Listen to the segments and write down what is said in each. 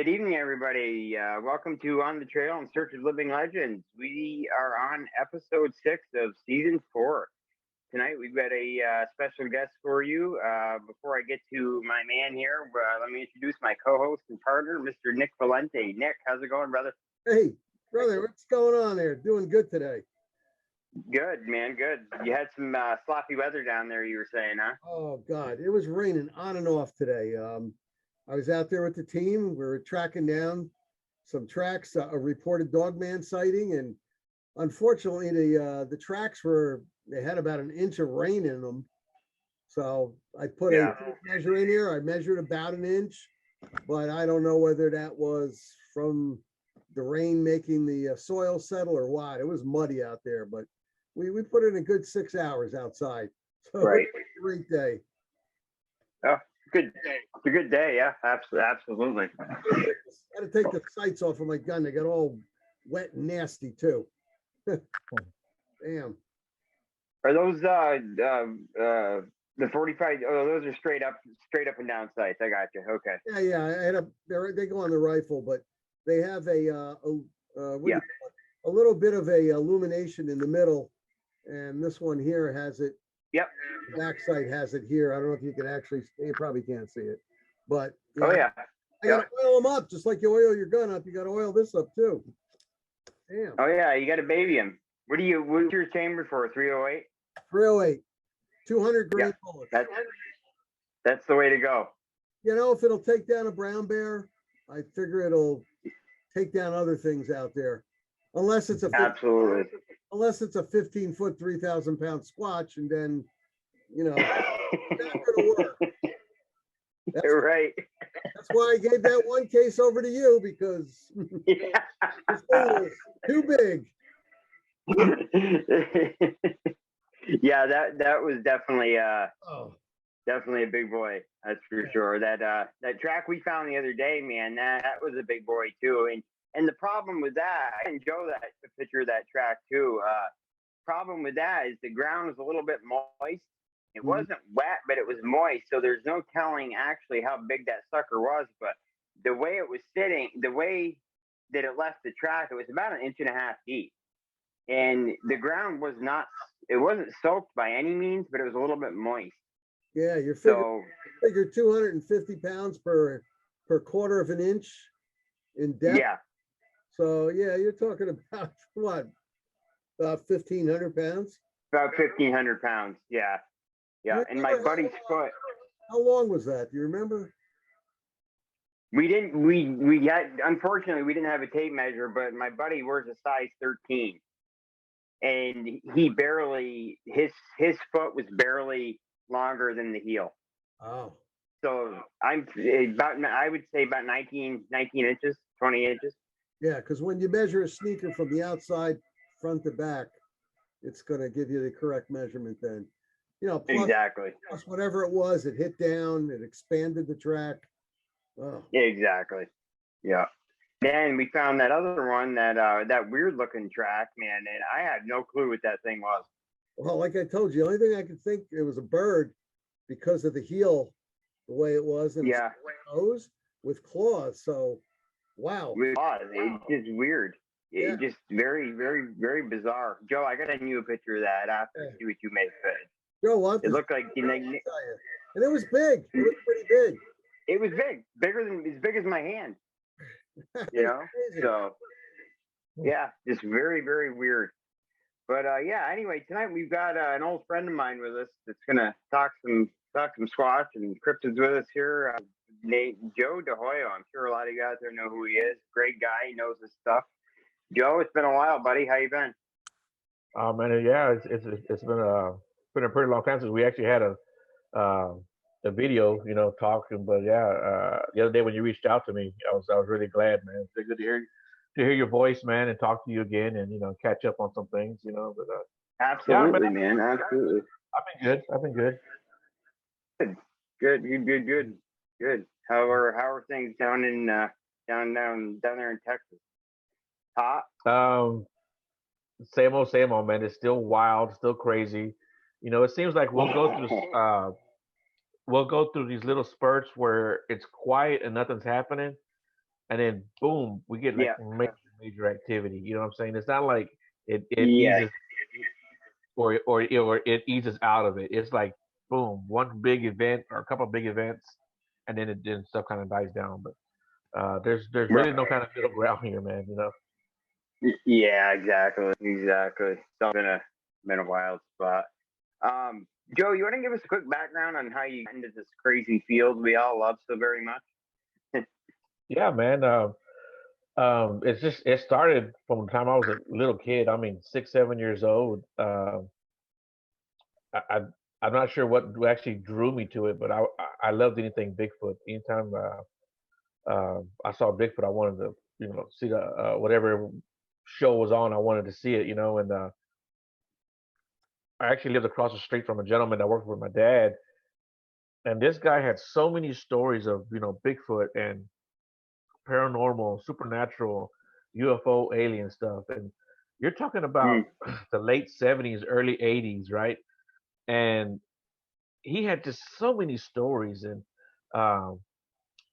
Good evening, everybody. Welcome to On the Trail in Search of Living Legends. We are on episode 6 of season 4. Tonight, we've got a special guest for you. Before I get to my man here, let me introduce my co-host and partner, Mr. Nick Valente. Nick, how's it going, brother? Hey, brother, what's going on there? Doing good today. Good, man, good. You had some sloppy weather down there, you were saying, huh? Oh, God. It was raining on and off today. I was out there with the team. We were tracking down some tracks, a reported dogman sighting, and unfortunately, the tracks they had about an inch of rain in them. So I put a measure in here. I measured about an inch, but I don't know whether that was from the rain making the soil settle or what. It was muddy out there, but we put in a good 6 hours outside. So right. It was a great day. Oh, good day. It's a good day, yeah, absolutely. I had to take the sights off of my gun. They got all wet and nasty too. Damn. Are those the 45? Oh, those are straight up and down sights. I got you. Okay. Yeah. I had they go on the rifle, but they have a little bit of a illumination in the middle, and this one here has it. Yep. The back sight has it here. I don't know if you can actually. You probably can't see it, but yeah. I gotta oil them up just like you oil your gun up. You gotta oil this up too. Damn. Oh yeah, you got to baby him. What's your chamber for? 308. 308. 200 grain bullets. That's the way to go. You know, if it'll take down a brown bear, I figure it'll take down other things out there. Unless it's a 15-foot, 3,000-pound squatch, and then, it's not gonna work. Right. That's why I gave that one case over to you, because this thing was too big. Yeah, that was definitely definitely a big boy. That's for sure. That track we found the other day, man, that was a big boy too. And the problem with that, and Joe, that the picture of that track too. Problem with that is the ground was a little bit moist. It wasn't wet, but it was moist. So there's no telling actually how big that sucker was. But the way it was sitting, the way that it left the track, it was about 1.5 inches deep. And the ground it wasn't soaked by any means, but it was a little bit moist. Yeah, you figure 250 pounds per quarter of an inch in depth. Yeah. So yeah, you're talking about what? About 1,500 pounds? About 1,500 pounds, yeah. Yeah, and my buddy's foot. How long was that? Do you remember? We unfortunately, we didn't have a tape measure, but my buddy wears a size 13. And his foot was barely longer than the heel. Oh. So I would say about 19 inches, 20 inches. Yeah, because when you measure a sneaker from the outside, front to back, it's going to give you the correct measurement then. Exactly. Plus whatever it was, it hit down, it expanded the track. Oh. Exactly. Yeah. Then we found that other one, that weird looking track, man, and I had no clue what that thing was. Well, like I told you, the only thing I could think it was a bird because of the heel, the way it was, and nose with claws. So, wow. With claws, it's just weird. Yeah. It's just very, very, very bizarre. Joe, I got to send you a picture of that after to see what you made of it. Joe, what? It looked like, and it was big. It was pretty big. It was big, as big as my hand. So yeah, just very, very weird. But anyway, tonight we've got an old friend of mine with us that's gonna talk some squatch and cryptids with us here. Joe DeHoyo. I'm sure a lot of you guys there know who he is. Great guy, he knows his stuff. Joe, it's been a while, buddy. How you been? Man, yeah, it's been a pretty long time since we actually had a video, talking. But yeah, the other day when you reached out to me, I was really glad, man. It's good to hear your voice, man, and talk to you again, and catch up on some things, But absolutely, yeah, man, absolutely. I've been good. Good. How are things down in down there in Texas? Hot? Same old, man. It's still wild, still crazy. It seems like we'll go through these little spurts where it's quiet and nothing's happening, and then boom, we get like Yeah. major activity. You know what I'm saying? It's not like it Yeah. eases or it eases out of it. It's like boom, one big event or a couple of big events, and then stuff kind of dies down. But there's really no Right. kind of middle ground here, man. You know. Yeah, exactly. Exactly. So been a wild spot. Joe, you want to give us a quick background on how you got into this crazy field we all love so very much? Yeah, man. It started from the time I was a little kid. I mean, 6, 7 years old. I, I I'm not sure what actually drew me to it, but I loved anything Bigfoot. Anytime I saw Bigfoot, I wanted to see the whatever show was on. I wanted to see it, and I actually lived across the street from a gentleman that worked with my dad, and this guy had so many stories of Bigfoot and paranormal, supernatural, UFO, alien stuff, and you're talking about Mm. the late '70s, early '80s, right? And he had just so many stories, and um,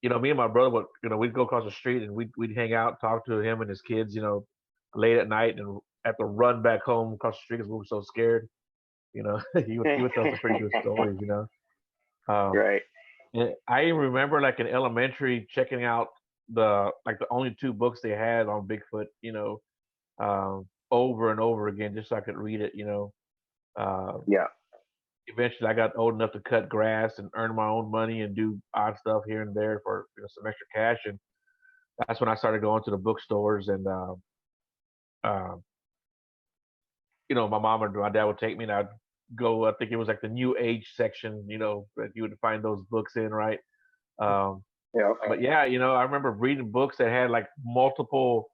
me and my brother would, we'd go across the street and we'd hang out, talk to him and his kids, late at night, and have to run back home across the street because we were so scared. He would tell some pretty good stories. Um, Right. and I even remember like in elementary checking out the only two books they had on Bigfoot, over and over again just so I could read it. Uh, Yeah. Eventually I got old enough to cut grass and earn my own money and do odd stuff here and there for some extra cash, and that's when I started going to the bookstores, and uh, my mom or my dad would take me, and I'd go. I think it was like the new age section, that you would find those books in, right? Um, Yeah. but yeah, I remember reading books that had like multiple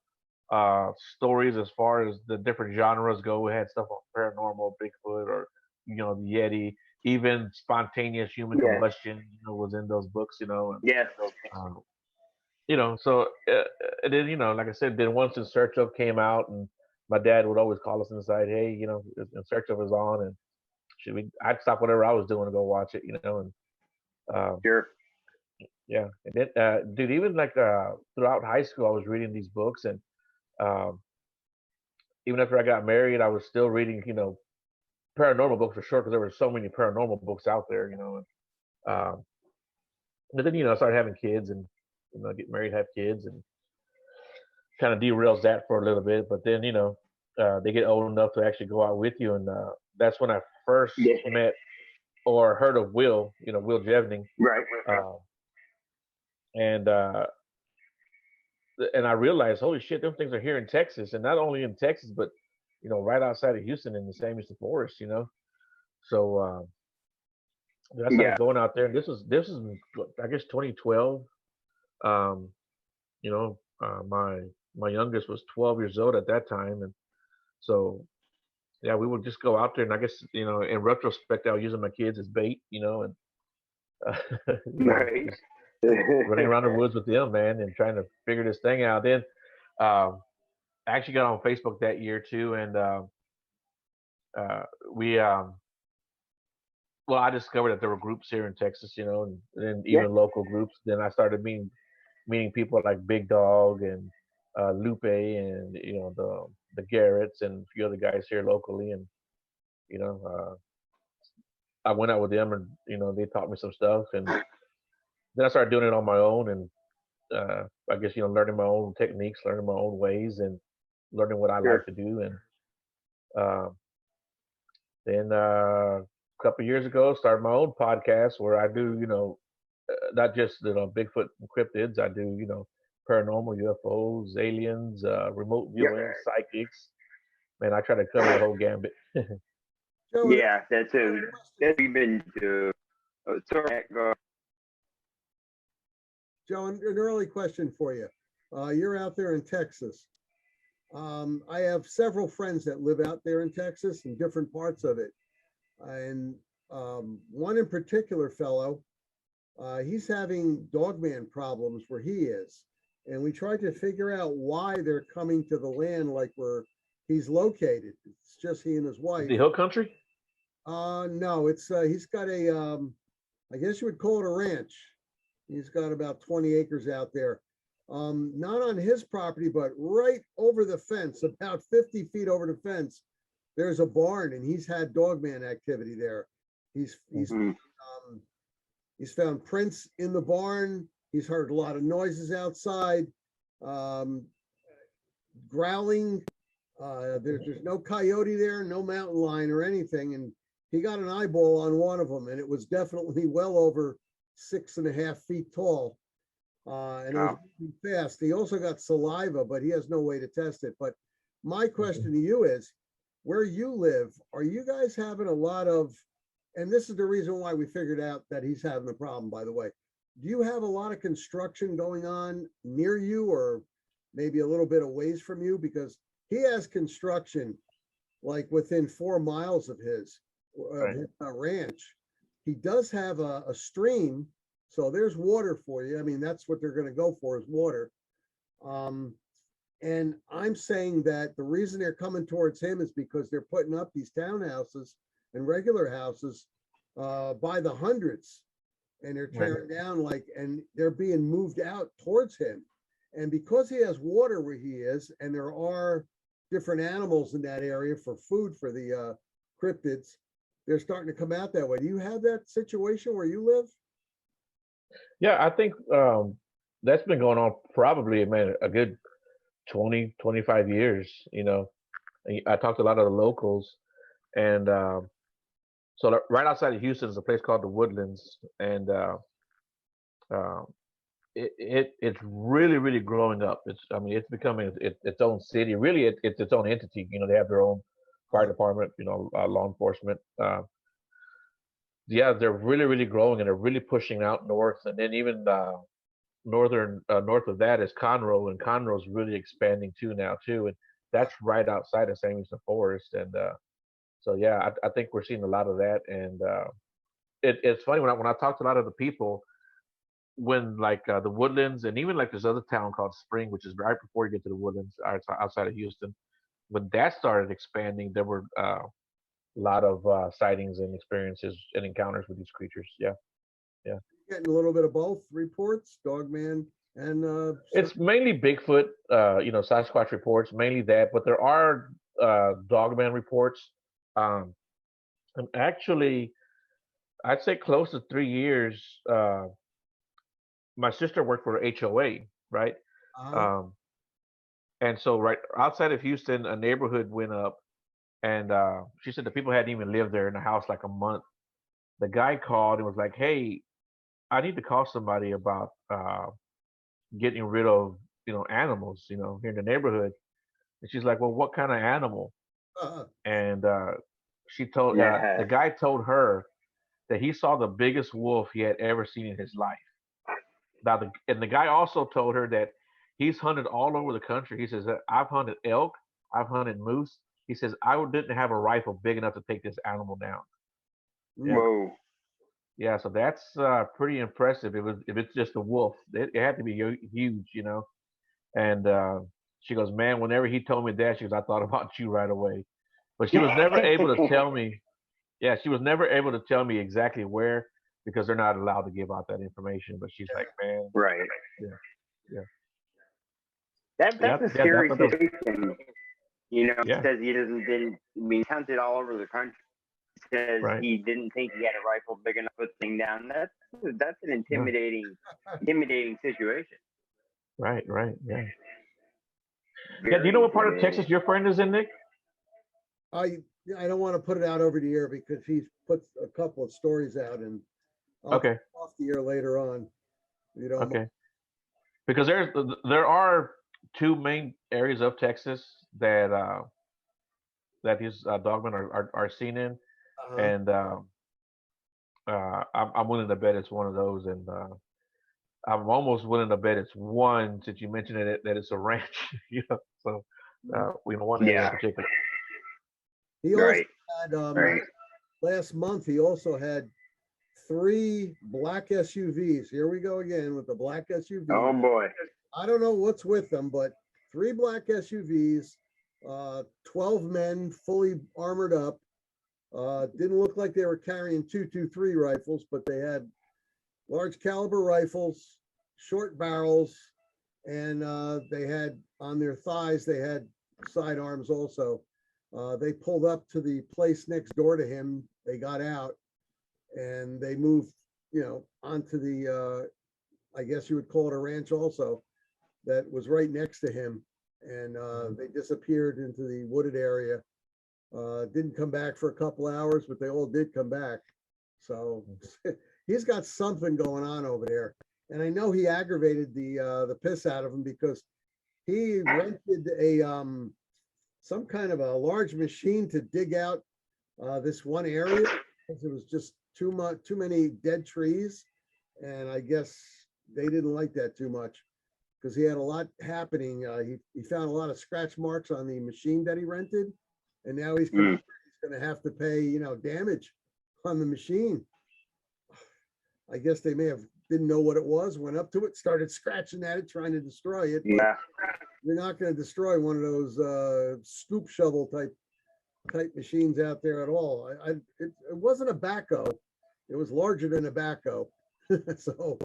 stories as far as the different genres go. We had stuff on paranormal, Bigfoot, or the Yeti, even spontaneous human Yeah. combustion, was in those books, and Yeah. um, so and then like I said, then once In Search Of came out, and my dad would always call us inside, hey, In Search Of is on, and I'd stop whatever I was doing to go watch it, and um, Sure. yeah, and then dude, even like throughout high school, I was reading these books, and um, even after I got married, I was still reading, paranormal books for sure, because there were so many paranormal books out there, and but then I started having kids, and get married, have kids, and kind of derails that for a little bit. But then they get old enough to actually go out with you, and that's when I first Yeah. met or heard of Will Jevning, Right. uh, and I realized, holy shit, them things are here in Texas, and not only in Texas, but right outside of Houston in the San Luis Forest. So I Yeah. started going out there, and this is I guess 2012. Um, my youngest was 12 years old at that time, and so yeah, we would just go out there, and I guess in retrospect, I was using my kids as bait, and Right. just running around the woods with them, man, and trying to figure this thing out. Then um, I actually got on Facebook that year too, and we well, I discovered that there were groups here in Texas, and Yeah. even local groups. Then I started meeting people like Big Dog and Lupe, and the Garretts and a few other guys here locally, and you know I went out with them, and they taught me some stuff, and then I started doing it on my own, and I guess learning my own techniques, learning my own ways, and learning what I like Sure. to do, and uh, then a couple years ago started my own podcast where I do not just Bigfoot and cryptids. I do paranormal, UFOs, aliens, remote Yeah. viewing, psychics. Man, I try to cover the whole gambit. Joe, Yeah. That's it. That we've been to. Oh, sorry. Go. Joe, an early question for you. You're out there in Texas. I have several friends that live out there in Texas in different parts of it. And one in particular fellow, he's having dogman problems where he is. And we tried to figure out why they're coming to the land like where he's located. It's just he and his wife. The hill country? No, it's he's got I guess you would call it a ranch. He's got about 20 acres out there. not on his property, but right over the fence, about 50 feet over the fence, there's a barn, and he's had dogman activity there. He's found prints in the barn. He's heard a lot of noises outside, growling. There's no coyote there, no mountain lion or anything. And he got an eyeball on one of them, and it was definitely well over 6.5 feet tall. And it was moving fast. He also got saliva, but he has no way to test it. But my question to you is, where you live, are you guys having a lot of, and this is the reason why we figured out that he's having the problem, by the way. Do you have a lot of construction going on near you, or maybe a little bit of ways from you? Because he has construction like within 4 miles of his, his ranch. He does have a stream, so there's water for you. I mean, that's what they're going to go for, is water. And I'm saying that the reason they're coming towards him is because they're putting up these townhouses and regular houses by the hundreds, and they're tearing down and they're being moved out towards him. And because he has water where he is, and there are different animals in that area for food for the cryptids, they're starting to come out that way. Do you have that situation where you live? Yeah, I think that's been going on probably, man, a good 20, 25 years. I talked to a lot of the locals, and so right outside of Houston is a place called the Woodlands, and it's really, really growing up. It's becoming its own city. Really, it's its own entity. They have their own fire department, law enforcement. Yeah, they're really, really growing, and they're really pushing out north, and then even north of that is Conroe, and Conroe's really expanding now too, and that's right outside of San Luis Forest. And so yeah, I think we're seeing a lot of that. And it's funny when I talk to a lot of the people, when the Woodlands, and even this other town called Spring, which is right before you get to the Woodlands, outside of Houston, when that started expanding, there were a lot of sightings and experiences and encounters with these creatures. Yeah. Getting a little bit of both reports, Dogman and it's mainly Bigfoot, Sasquatch reports, mainly that, but there are Dogman reports. And actually, I'd say close to 3 years. My sister worked for HOA, right? And so right outside of Houston, a neighborhood went up, and she said the people hadn't even lived there in the house like a month. The guy called and was like, "Hey, I need to call somebody about getting rid of animals, here in the neighborhood." And she's like, "Well, what kind of animal?" And she told the guy told her that he saw the biggest wolf he had ever seen in his life. Now, the guy also told her that he's hunted all over the country. He says that I've hunted elk, I've hunted moose. He says I didn't have a rifle big enough to take this animal down. Yeah. Whoa. Yeah, so that's pretty impressive. If it's just a wolf, it had to be huge, And she goes, "Man, whenever he told me that, she goes, I thought about you right away." But she was never able to tell me. Yeah, she was never able to tell me exactly where, because they're not allowed to give out that information. But she's like, "Man, right, yeah." That's a scary situation. Yeah. Says he didn't hunted all over the country. Says he didn't think he had a rifle big enough to put the thing down. That's an intimidating situation. Right, yeah. Yeah, do you know what part of Texas your friend is in, Nick? I don't want to put it out over the air because he's put a couple of stories out, and I'll put it off the air later on. Okay. Because there are two main areas of Texas that these dogmen are seen in, and I'm willing to bet it's one of those, and I'm almost willing to bet it's one, since you mentioned it, that it's a ranch. So we don't want area in particular. He also had last month. He also had 3 black SUVs. Here we go again with the black SUVs. Oh boy! I don't know what's with them, but 3 black SUVs, 12 men fully armored up. Didn't look like they were carrying 223 rifles, but they had large caliber rifles, short barrels, and they had on their thighs, they had sidearms also. They pulled up to the place next door to him. They got out and they moved, onto the, I guess you would call it a ranch also, that was right next to him. And they disappeared into the wooded area. Didn't come back for a couple hours, but they all did come back. So he's got something going on over there. And I know he aggravated the piss out of him because he rented a some kind of a large machine to dig out this one area because it was just too many dead trees. And I guess they didn't like that too much because he had a lot happening. He found a lot of scratch marks on the machine that he rented. And now he's going to have to pay, damage on the machine. I guess they may have didn't know what it was, went up to it, started scratching at it, trying to destroy it. Yeah. You're not going to destroy one of those scoop shovel type machines out there at all. It wasn't a backhoe. It was larger than a backhoe. So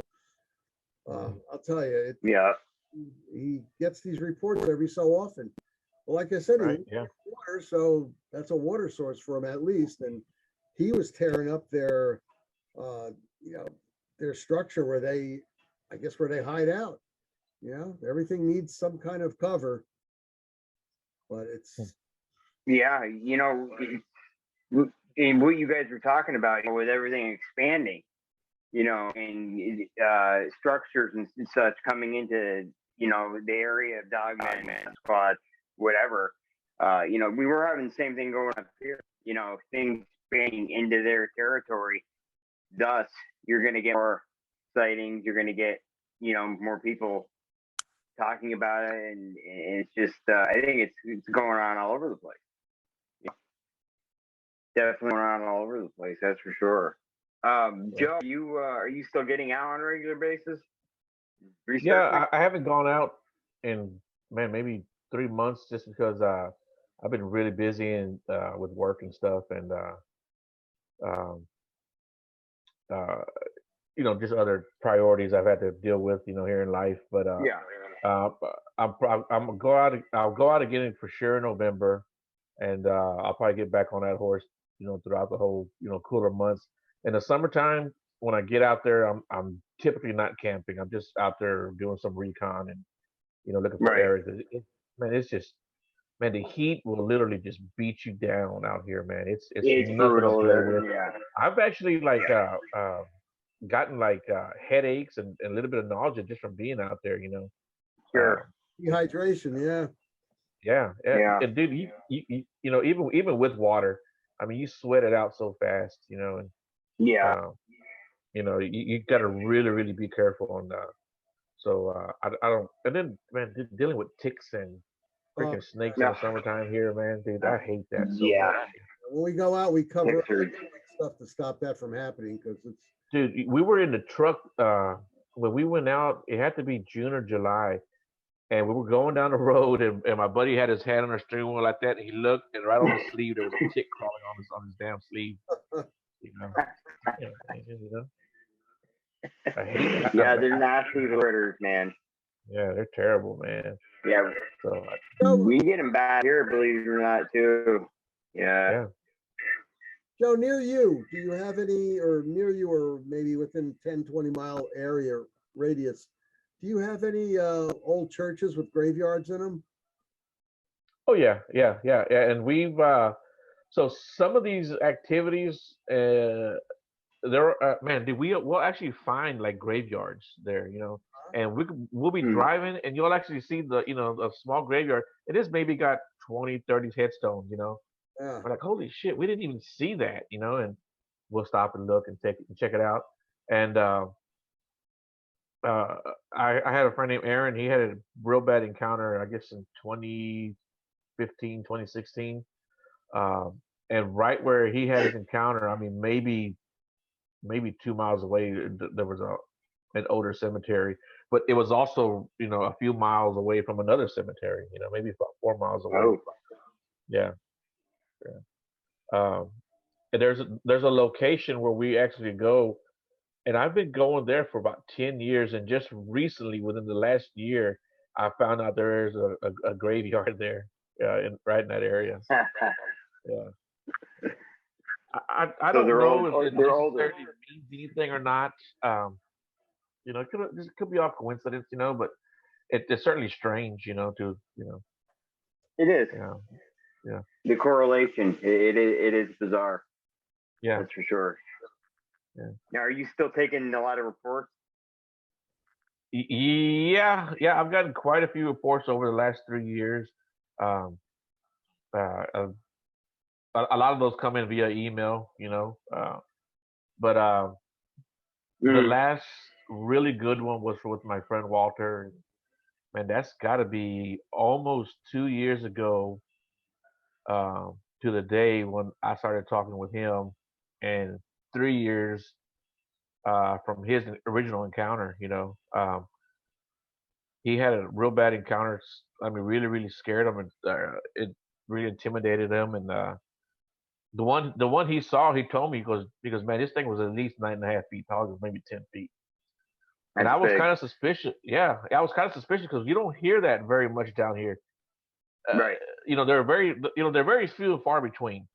I'll tell you, he gets these reports every so often. Well, like I said, he water, so that's a water source for him at least. And he was tearing up their, their structure where they hide out. Everything needs some kind of cover, but it's. Yeah, and what you guys were talking about with everything expanding, and structures and such coming into, the area of dogman, squad, whatever. We were having the same thing going up here, things expanding into their territory. Thus, you're going to get more sightings. You're going to get, more people talking about it. And it's just, I think it's going on all over the place. Definitely going on all over the place. That's for sure. Joe, are you still getting out on a regular basis? Yeah, I haven't gone out in, maybe 3 months just because I've been really busy and with work and stuff and just other priorities I've had to deal with, here in life. But I'll go out again for sure in November, and I'll probably get back on that horse, throughout the whole, cooler months. In the summertime, when I get out there, I'm typically not camping. I'm just out there doing some recon and, looking for areas. It's just, the heat will literally just beat you down out here, man. It's brutal. I've actually gotten headaches and a little bit of nausea just from being out there, Sure. Dehydration, yeah. And dude, you even with water, you sweat it out so fast, and you got to really, really be careful on that. So I don't. And then, man, dealing with ticks and freaking snakes in the summertime here, man, dude, I hate that so much. When we go out, we cover stuff to stop that from happening because it's. Dude, we were in the truck when we went out. It had to be June or July, and we were going down the road, and my buddy had his hand on our steering wheel like that, and he looked, and right on his sleeve there was a tick crawling on his damn sleeve. I hate that. Yeah, they're nasty critters, man. Yeah, they're terrible, man. Yeah, so we get them bad here, believe it or not, too. Yeah. Joe, near you, do you have any, or maybe within 10, 20-mile area radius, do you have any old churches with graveyards in them? Oh, yeah. And we've, so some of these activities, we'll actually find graveyards there, and we'll be driving and you'll actually see a small graveyard. It has maybe got 20, 30 headstones, Yeah. We're like, holy shit, we didn't even see that, and we'll stop and look and check it out. And I had a friend named Aaron. He had a real bad encounter, I guess, in 2015, 2016. And right where he had his encounter, maybe 2 miles away, there was an older cemetery, but it was also, a few miles away from another cemetery, maybe about 4 miles away. Oh. Yeah. And there's a location where we actually go, and I've been going there for about 10 years, and just recently, within the last year, I found out there is a graveyard there, right in that area. Yeah. I So don't they're know old. if it They're older. necessarily means anything or not. This could be all coincidence, but it's certainly strange, to It is. yeah, yeah, The correlation. It is bizarre. yeah, That's for sure. yeah. Now, are you still taking a lot of reports? Yeah. I've gotten quite a few reports over the last 3 years. Um, uh, a lot of those come in via email, but the last really good one was with my friend Walter. Man, that's got to be almost 2 years ago, to the day when I started talking with him, and 3 years from his original encounter. He had a real bad encounter. I mean, really, really scared him, and it really intimidated him. And the one he saw, he told me, because man, this thing was at least 9.5 feet tall, it was maybe 10 feet. And That's I was big. kind of suspicious. Yeah, I was kind of suspicious because you don't hear that very much down here. Right. They're very few and far between.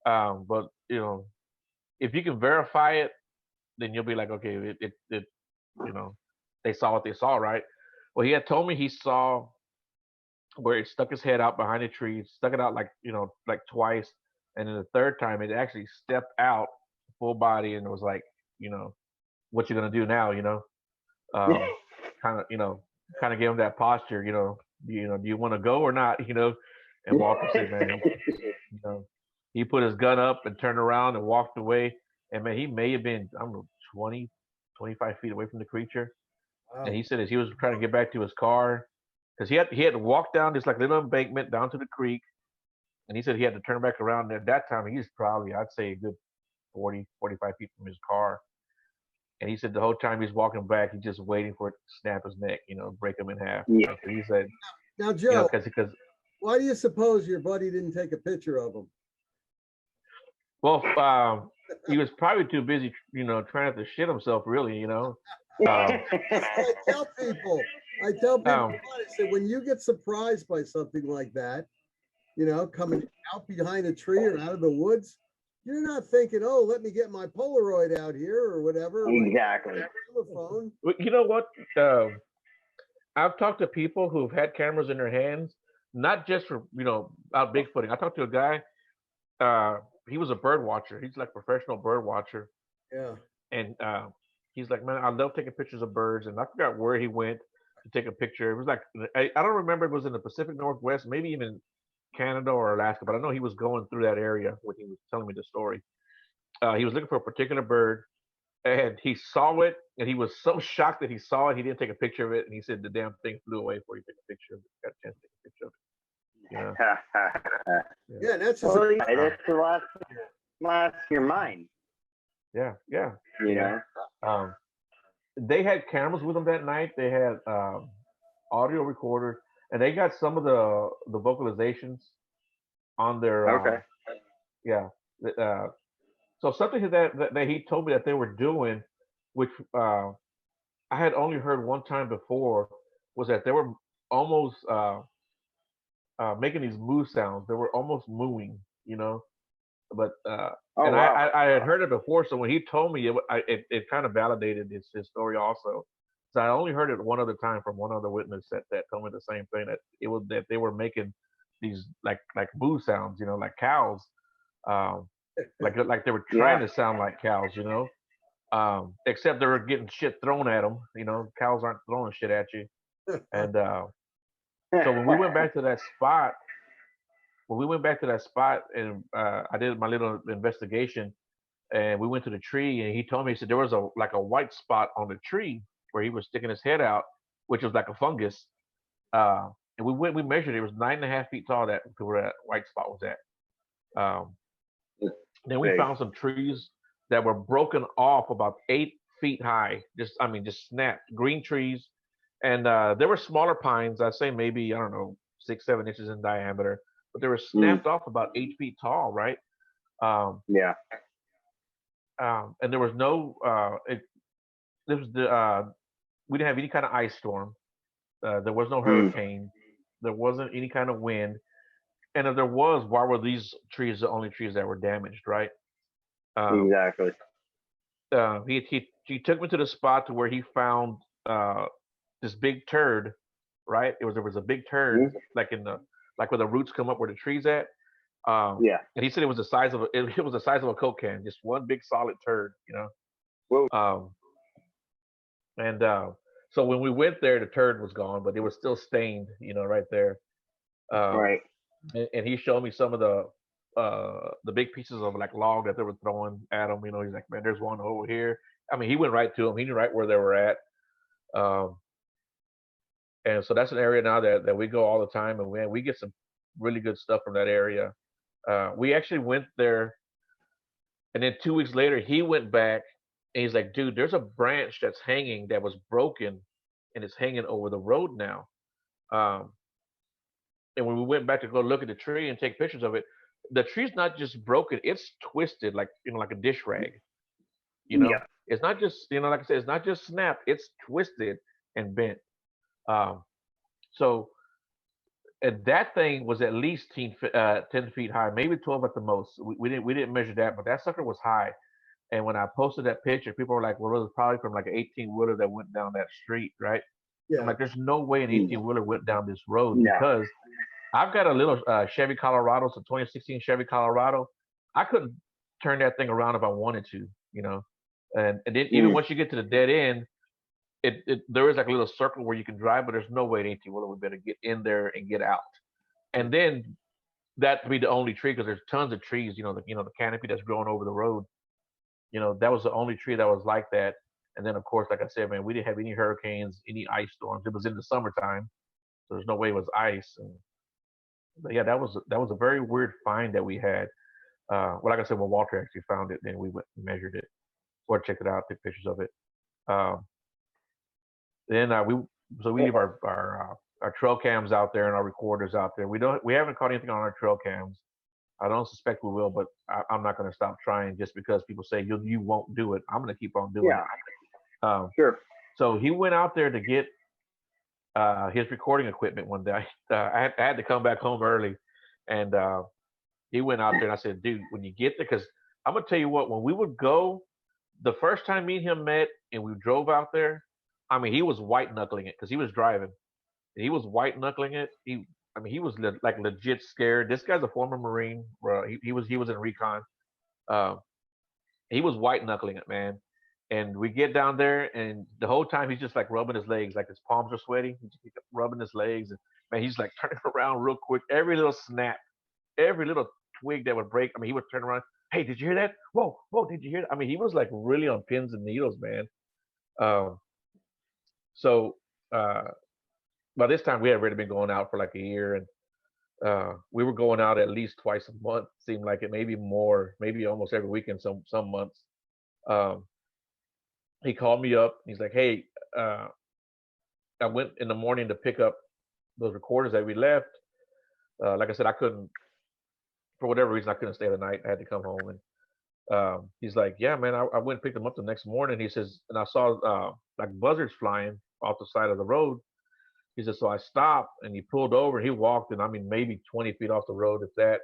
But if you can verify it, then you'll be like, okay, you know, they saw what they saw, right? Well, he had told me he saw where it stuck his head out behind a tree, stuck it out like twice, and then the third time it actually stepped out full body, and it was like, what you gonna do now, um, kind of gave him that posture, do you want to go or not, And Walter said, man, you know, he put his gun up and turned around and walked away, and man, he may have been, I don't know, 20, 25 feet away from the creature. And Wow. he said as he was trying to get back to his car, because he had to walk down this like little embankment down to the creek, and he said he had to turn back around. And at that time, he's probably, I'd say, a good 40, 45 feet from his car. And he said the whole time he's walking back, he's just waiting for it to snap his neck, break him in half. Yeah. So he said, Now, Joe, because why do you suppose your buddy didn't take a picture of him? well, he was probably too busy, trying to shit himself, really, Um, I tell people, I Um, say, when you get surprised by something like that, coming out behind a tree or out of the woods, you're not thinking, oh, let me get my Polaroid out here or whatever. or Exactly. my telephone. you know what? I've talked to people who've had cameras in their hands, not just for out bigfooting. I talked to a guy. He was a bird watcher. He's like a professional bird watcher, Yeah. and he's like, man, I love taking pictures of birds. And I forgot where he went to take a picture. It was like I don't remember. It was in the Pacific Northwest, maybe even Canada or Alaska, but I know he was going through that area when he was telling me the story. He was looking for a particular bird, and he saw it, and he was so shocked that he saw it, he didn't take a picture of it, and he said the damn thing flew away before he took a picture of it. Got a chance to take a picture of it. Yeah, that's just Well, yeah, that's the last your mind. Yeah. You know. They had cameras with them that night. They had audio recorders, and they got some of the vocalizations on their Okay. yeah. So something that he told me that they were doing, which I had only heard one time before, was that they were almost making these moo sounds. They were almost mooing, But Oh and wow. I had heard it before, so when he told me, it kind of validated his story also. So I only heard it one other time from one other witness that told me the same thing, that they were making these like moo sounds, like cows, um, like they were trying Yeah. to sound like cows, except they were getting shit thrown at them. Cows aren't throwing shit at you. And so when we went back to that spot, and I did my little investigation, and we went to the tree, and he told me, he said there was a white spot on the tree where he was sticking his head out, which was like a fungus. And we measured it. It was 9.5 feet tall, to where that white spot was at. Then we Big. found some trees that were broken off about 8 feet high. Just snapped. Green trees, and there were smaller pines. I'd say maybe, I don't know, 6-7 inches in diameter, but they were snapped off about 8 feet tall, right? Yeah. And there was no. This was we didn't have any kind of ice storm. There was no Mm, hurricane. There wasn't any kind of wind. And if there was, why were these trees the only trees that were damaged, right? Um, exactly. he took me to the spot to where he found this big turd, right? There was a big turd Mm, like in the like where the roots come up where the tree's at. yeah. And he said it was the size of it was the size of a Coke can, just one big solid turd, you know. Whoa. Um, and so when we went there, the turd was gone, but it was still stained, you know, right there. Um, Right. and he showed me some of the big pieces of like log that they were throwing at him. You know, he's like, man, there's one over here. I mean, he went right to him. He knew right where they were at. Um, and so that's an area now that we go all the time, and we get some really good stuff from that area. We actually went there, and then 2 weeks later, he went back, and he's like, dude, there's a branch that's hanging that was broken, and it's hanging over the road now. Um, and when we went back to go look at the tree and take pictures of it, the tree's not just broken; it's twisted, like like a dish rag. You know, Yeah. it's not just like I said, it's not just snapped; it's twisted and bent. Um, so and that thing was at least 10 feet high, maybe 12 at the most. We didn't measure that, but that sucker was high. And when I posted that picture, people were like, "Well, it was probably from like an 18 wheeler that went down that street, right?" I'm Yeah. like, "There's no way an Mm, 18 wheeler went down this road no. because I've got a little Chevy Colorado, it's a 2016 Chevy Colorado. I couldn't turn that thing around if I wanted to, you know. And then even Mm, once you get to the dead end, there is like a little circle where you can drive, but there's no way an 18 wheeler would be able to get in there and get out. And then that to be the only tree because there's tons of trees, the canopy that's growing over the road. That was the only tree that was like that. And then of course, like I said, man, we didn't have any hurricanes, any ice storms. It was in the summertime, so there's no way it was ice. But yeah, that was a very weird find that we had. Well, like I said, when Walter actually found it, then we went and measured it or checked it out, took pictures of it. Um, then we leave our trail cams out there and our recorders out there. We haven't caught anything on our trail cams. I don't suspect we will, but I'm not going to stop trying just because people say you won't do it. I'm going to keep on doing yeah. it. Sure. So he went out there to get his recording equipment one day. I had to come back home early, and he went out there, and I said, "Dude, when you get there, because I'm gonna tell you what, when we would go, the first time me and him met, and we drove out there, I mean, he was white knuckling it because he was driving. He was white knuckling it. He was like legit scared. This guy's a former Marine. He was in recon. Uh, he was white knuckling it, man. And we get down there, and the whole time he's just like rubbing his legs, like his palms are sweaty. He's just rubbing his legs, and man, he's like turning around real quick. Every little snap, every little twig that would break. I mean, he would turn around. Hey, did you hear that? Whoa, whoa, did you hear that? I mean, he was like really on pins and needles, man. Um, so uh, by this time, we had already been going out for like a year, and we were going out at least twice a month. Seemed like it, maybe more, maybe almost every weekend. Some months. Um, he called me up. He's like, "Hey, uh, I went in the morning to pick up those recorders that we left. Like I said, I couldn't, for whatever reason, I couldn't stay the night. I had to come home." And he's like, "Yeah, man, I went and picked them up the next morning." He says, and I saw like buzzards flying off the side of the road. He said, so I stopped, and he pulled over. And he walked, and I mean, maybe 20 feet off the road, if that.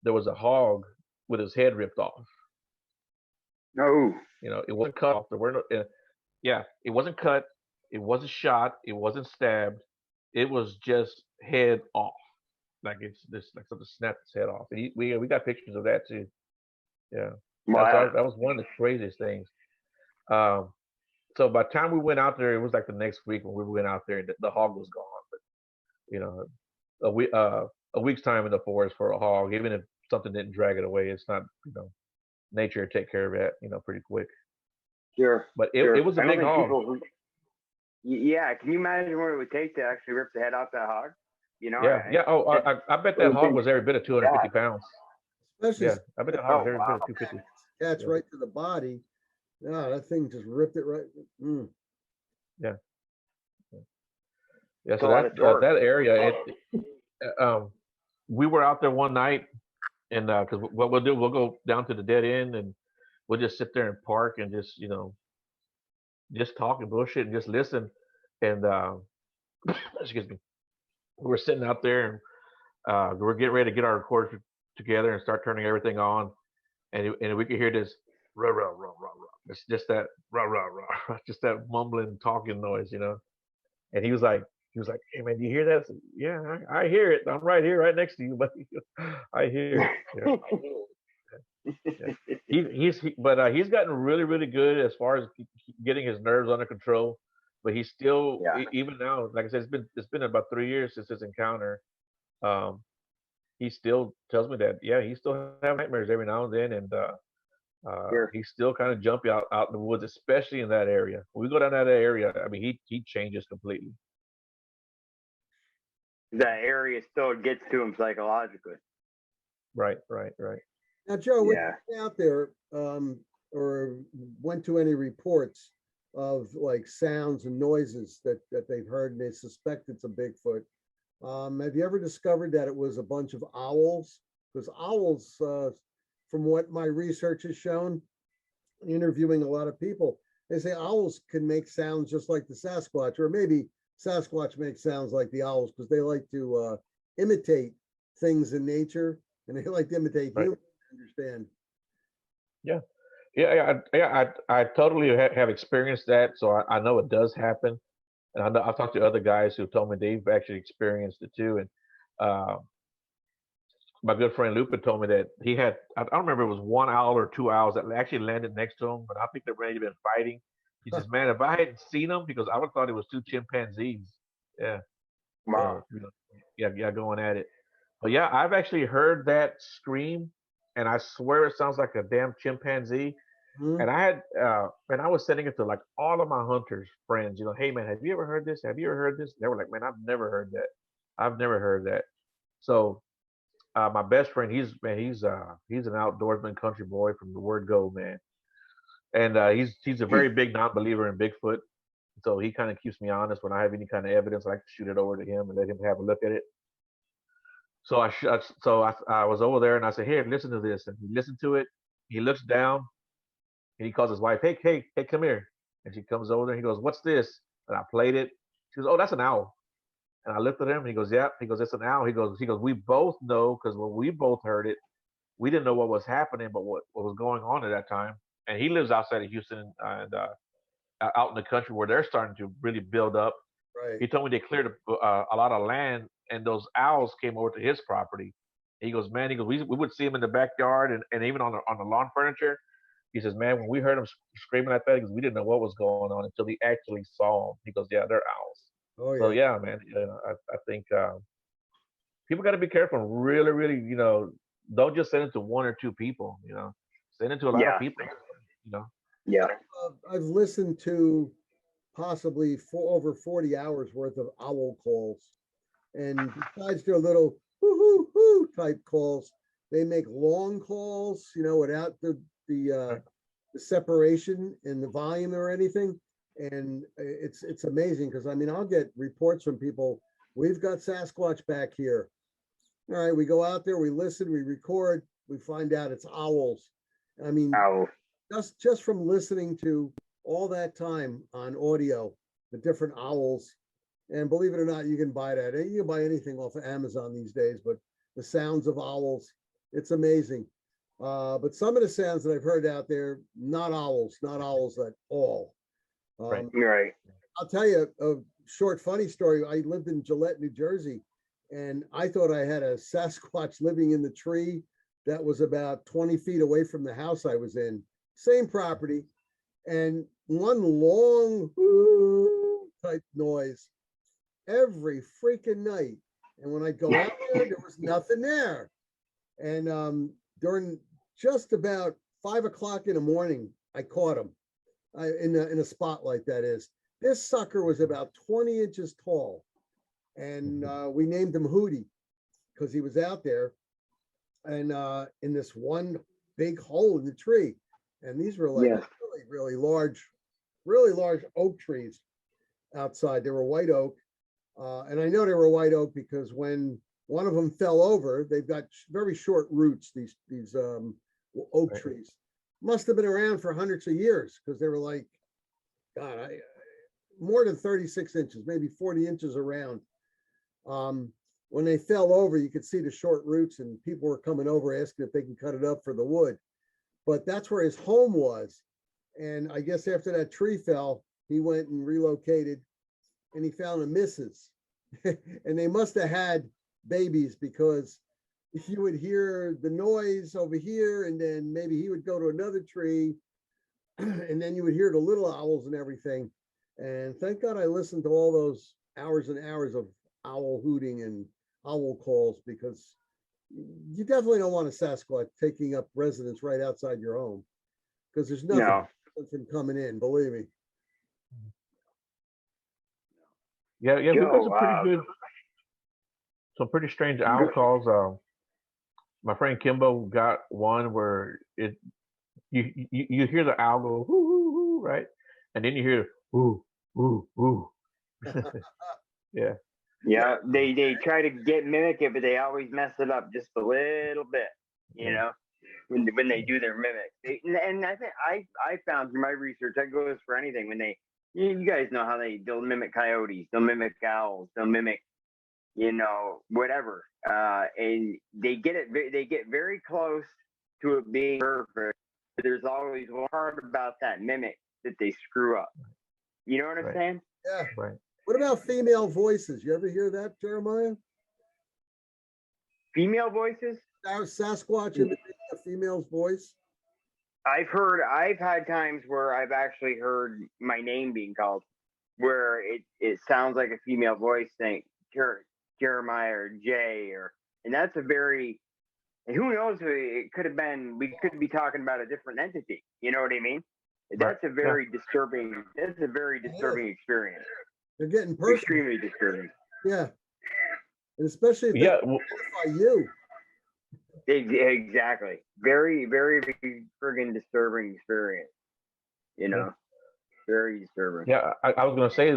There was a hog with his head ripped off. No. It wasn't cut off. There were no, yeah, it wasn't cut. It wasn't shot. It wasn't stabbed. It was just head off. Like it's just like something snapped his head off. And we got pictures of that too. Yeah, Wow. that was one of the craziest things. Um, so by the time we went out there, it was like the next week when we went out there, and the hog was gone. But you know, a week a week's time in the forest for a hog, even if something didn't drag it away, it's not nature will take care of that pretty quick. Sure. But Sure. it was a I don't big think hog. people. Yeah. Can you imagine what it would take to actually rip the head off that hog? Yeah, yeah. Oh, I bet It that would hog be was every bit of 250 bad. pounds. Especially Yeah, I bet that hog Oh was every bit wow. of 250. attached Yeah, right to the body. No, that thing just ripped it right. Mm. yeah, yeah. That's a So lot of torque. that area, um, we were out there one night, and because what we'll do, we'll go down to the dead end, and we'll just sit there and park and just talk and bullshit and just listen. And excuse me, we were sitting out there and we were getting ready to get our recorder together and start turning everything on, and we could hear this rah rah rah rah rah. It's just that rah rah rah, just that mumbling, talking noise, you know. And he was like, "Hey man, do you hear that?" I said, "Yeah, I hear it. I'm right here, right next to you, buddy. I hear it." Yeah. Yeah. But he's gotten really, really good as far as getting his nerves under control. But he's still, Yeah. even now, like I said, it's been about 3 years since his encounter. Um, he still tells me that, yeah, he still have nightmares every now and then, and Sure. he's still kind of jumpy out in the woods, especially in that area. When we go down that area, I mean, he changes completely. That area still gets to him psychologically. Right, right, right. Now, Joe, when Yeah. you went out there, or went to any reports of like sounds and noises that they've heard and they suspect it's a Bigfoot, have you ever discovered that it was a bunch of owls? Because owls, from what my research has shown, interviewing a lot of people, they say owls can make sounds just like the Sasquatch, or maybe Sasquatch makes sounds like the owls because they like to imitate things in nature, and they like to imitate Right. humans. Understand? Yeah. I totally have experienced that, so I know it does happen, and I know I've talked to other guys who told me they've actually experienced it too. And uh, my good friend Lupin told me that he had, I don't remember if it was one owl or two owls that actually landed next to him, but I think they've already been fighting. He says, "Man, if I hadn't seen them, because I would have thought it was two chimpanzees." Yeah, Wow. you know, yeah, going at it. But yeah, I've actually heard that scream, and I swear it sounds like a damn chimpanzee. Mhm. And and I was sending it to like all of my hunters friends, you know, "Hey man, have you ever heard this? Have you ever heard this?" They were like, "Man, I've never heard that. I've never heard that." So my best friend, he's an outdoorsman, country boy from the word go, man. And he's a very big non-believer in Bigfoot. So he kind of keeps me honest when I have any kind of evidence. I like to shoot it over to him and let him have a look at it. So I was over there and I said, "Here, listen to this." And he listened to it. He looks down and he calls his wife, "Hey, hey, hey, come here." And she comes over there. He goes, "What's this?" And I played it. She goes, "Oh, that's an owl." And I looked at him and he goes, "Yeah." He goes, "It's an owl." He goes, "We both know because when we both heard it, we didn't know what was happening, but what was going on at that time." And he lives outside of Houston and out in the country where they're starting to really build up. Right. He told me they cleared a lot of land, and those owls came over to his property. He goes, "Man," he goes, "we would see them in the backyard and even on the lawn furniture." He says, "Man, when we heard them screaming like that, because we didn't know what was going on until we actually saw them." He goes, "Yeah, they're owls." Oh So yeah. yeah, man, I think people got to be careful. Really, really, don't just send it to one or two people. Send it to a lot of Yeah. people. You know. Yeah. I've listened to possibly over 40 hours worth of owl calls. And besides their little hoo hoo hoo type calls, they make long calls, without the separation in the volume or anything. And it's amazing because I mean I'll get reports from people, "We've got Sasquatch back here." All right, we go out there, we listen, we record, we find out it's owls. I mean, Owl. just from listening to all that time on audio, the different owls, and believe it or not, you can buy that. You can buy anything off of Amazon these days, but the sounds of owls, it's amazing. But some of the sounds that I've heard out there, not owls at all. Right. Right. I'll tell you a short funny story. I lived in Gillette, New Jersey, and I thought I had a Sasquatch living in the tree that was about 20 feet away from the house I was in. Same property, and one long type noise every freaking night. And when I go out there was nothing there. And during just about 5 o'clock in the morning, I caught him in a spotlight. That is, this sucker was about 20 inches tall, and we named him Hootie because he was out there and in this one big hole in the tree. And these were like really large oak trees outside. They were white oak. And I know they were white oak because when one of them fell over, they've got very short roots, these oak trees. Must have been around for hundreds of years because they were like, God, more than 36 inches, maybe 40 inches around. When they fell over, you could see the short roots, and people were coming over asking if they can cut it up for the wood. But that's where his home was. And I guess after that tree fell, he went and relocated, and he found a missus. And they must have had babies, because you would hear the noise over here, and then maybe he would go to another tree, and then you would hear the little owls and everything. And thank God I listened to all those hours and hours of owl hooting and owl calls, because you definitely don't want a Sasquatch taking up residence right outside your home, because there's nothing from coming in, believe me. Yeah, we've got some pretty good, some pretty strange owl calls. My friend Kimbo got one where you hear the owl go whoo whoo whoo, right, and then you hear whoo whoo whoo. Yeah. Yeah, they try to mimic it, but they always mess it up just a little bit, you know, when they do their mimic. And I think I found through my research, that goes for anything. When you guys know how they'll mimic coyotes, they'll mimic owls, they'll mimic, you know, whatever, and they get very close to it being perfect. But there's always one part about that mimic that they screw up. You know what I'm saying? Yeah. Right. What about female voices? You ever hear that, Jeremiah? Female voices? Sasquatch imitating a female's voice? I've had times where I've actually heard my name being called, where it sounds like a female voice saying Jeremiah or Jay, and that's a very, and who knows, it could have been, we could be talking about a different entity. You know what I mean? That's a very disturbing, experience. They're getting personal. Extremely disturbing. Yeah. And especially if they identify you. Exactly. Very, very friggin' disturbing experience. You know, very disturbing. Yeah, I was gonna say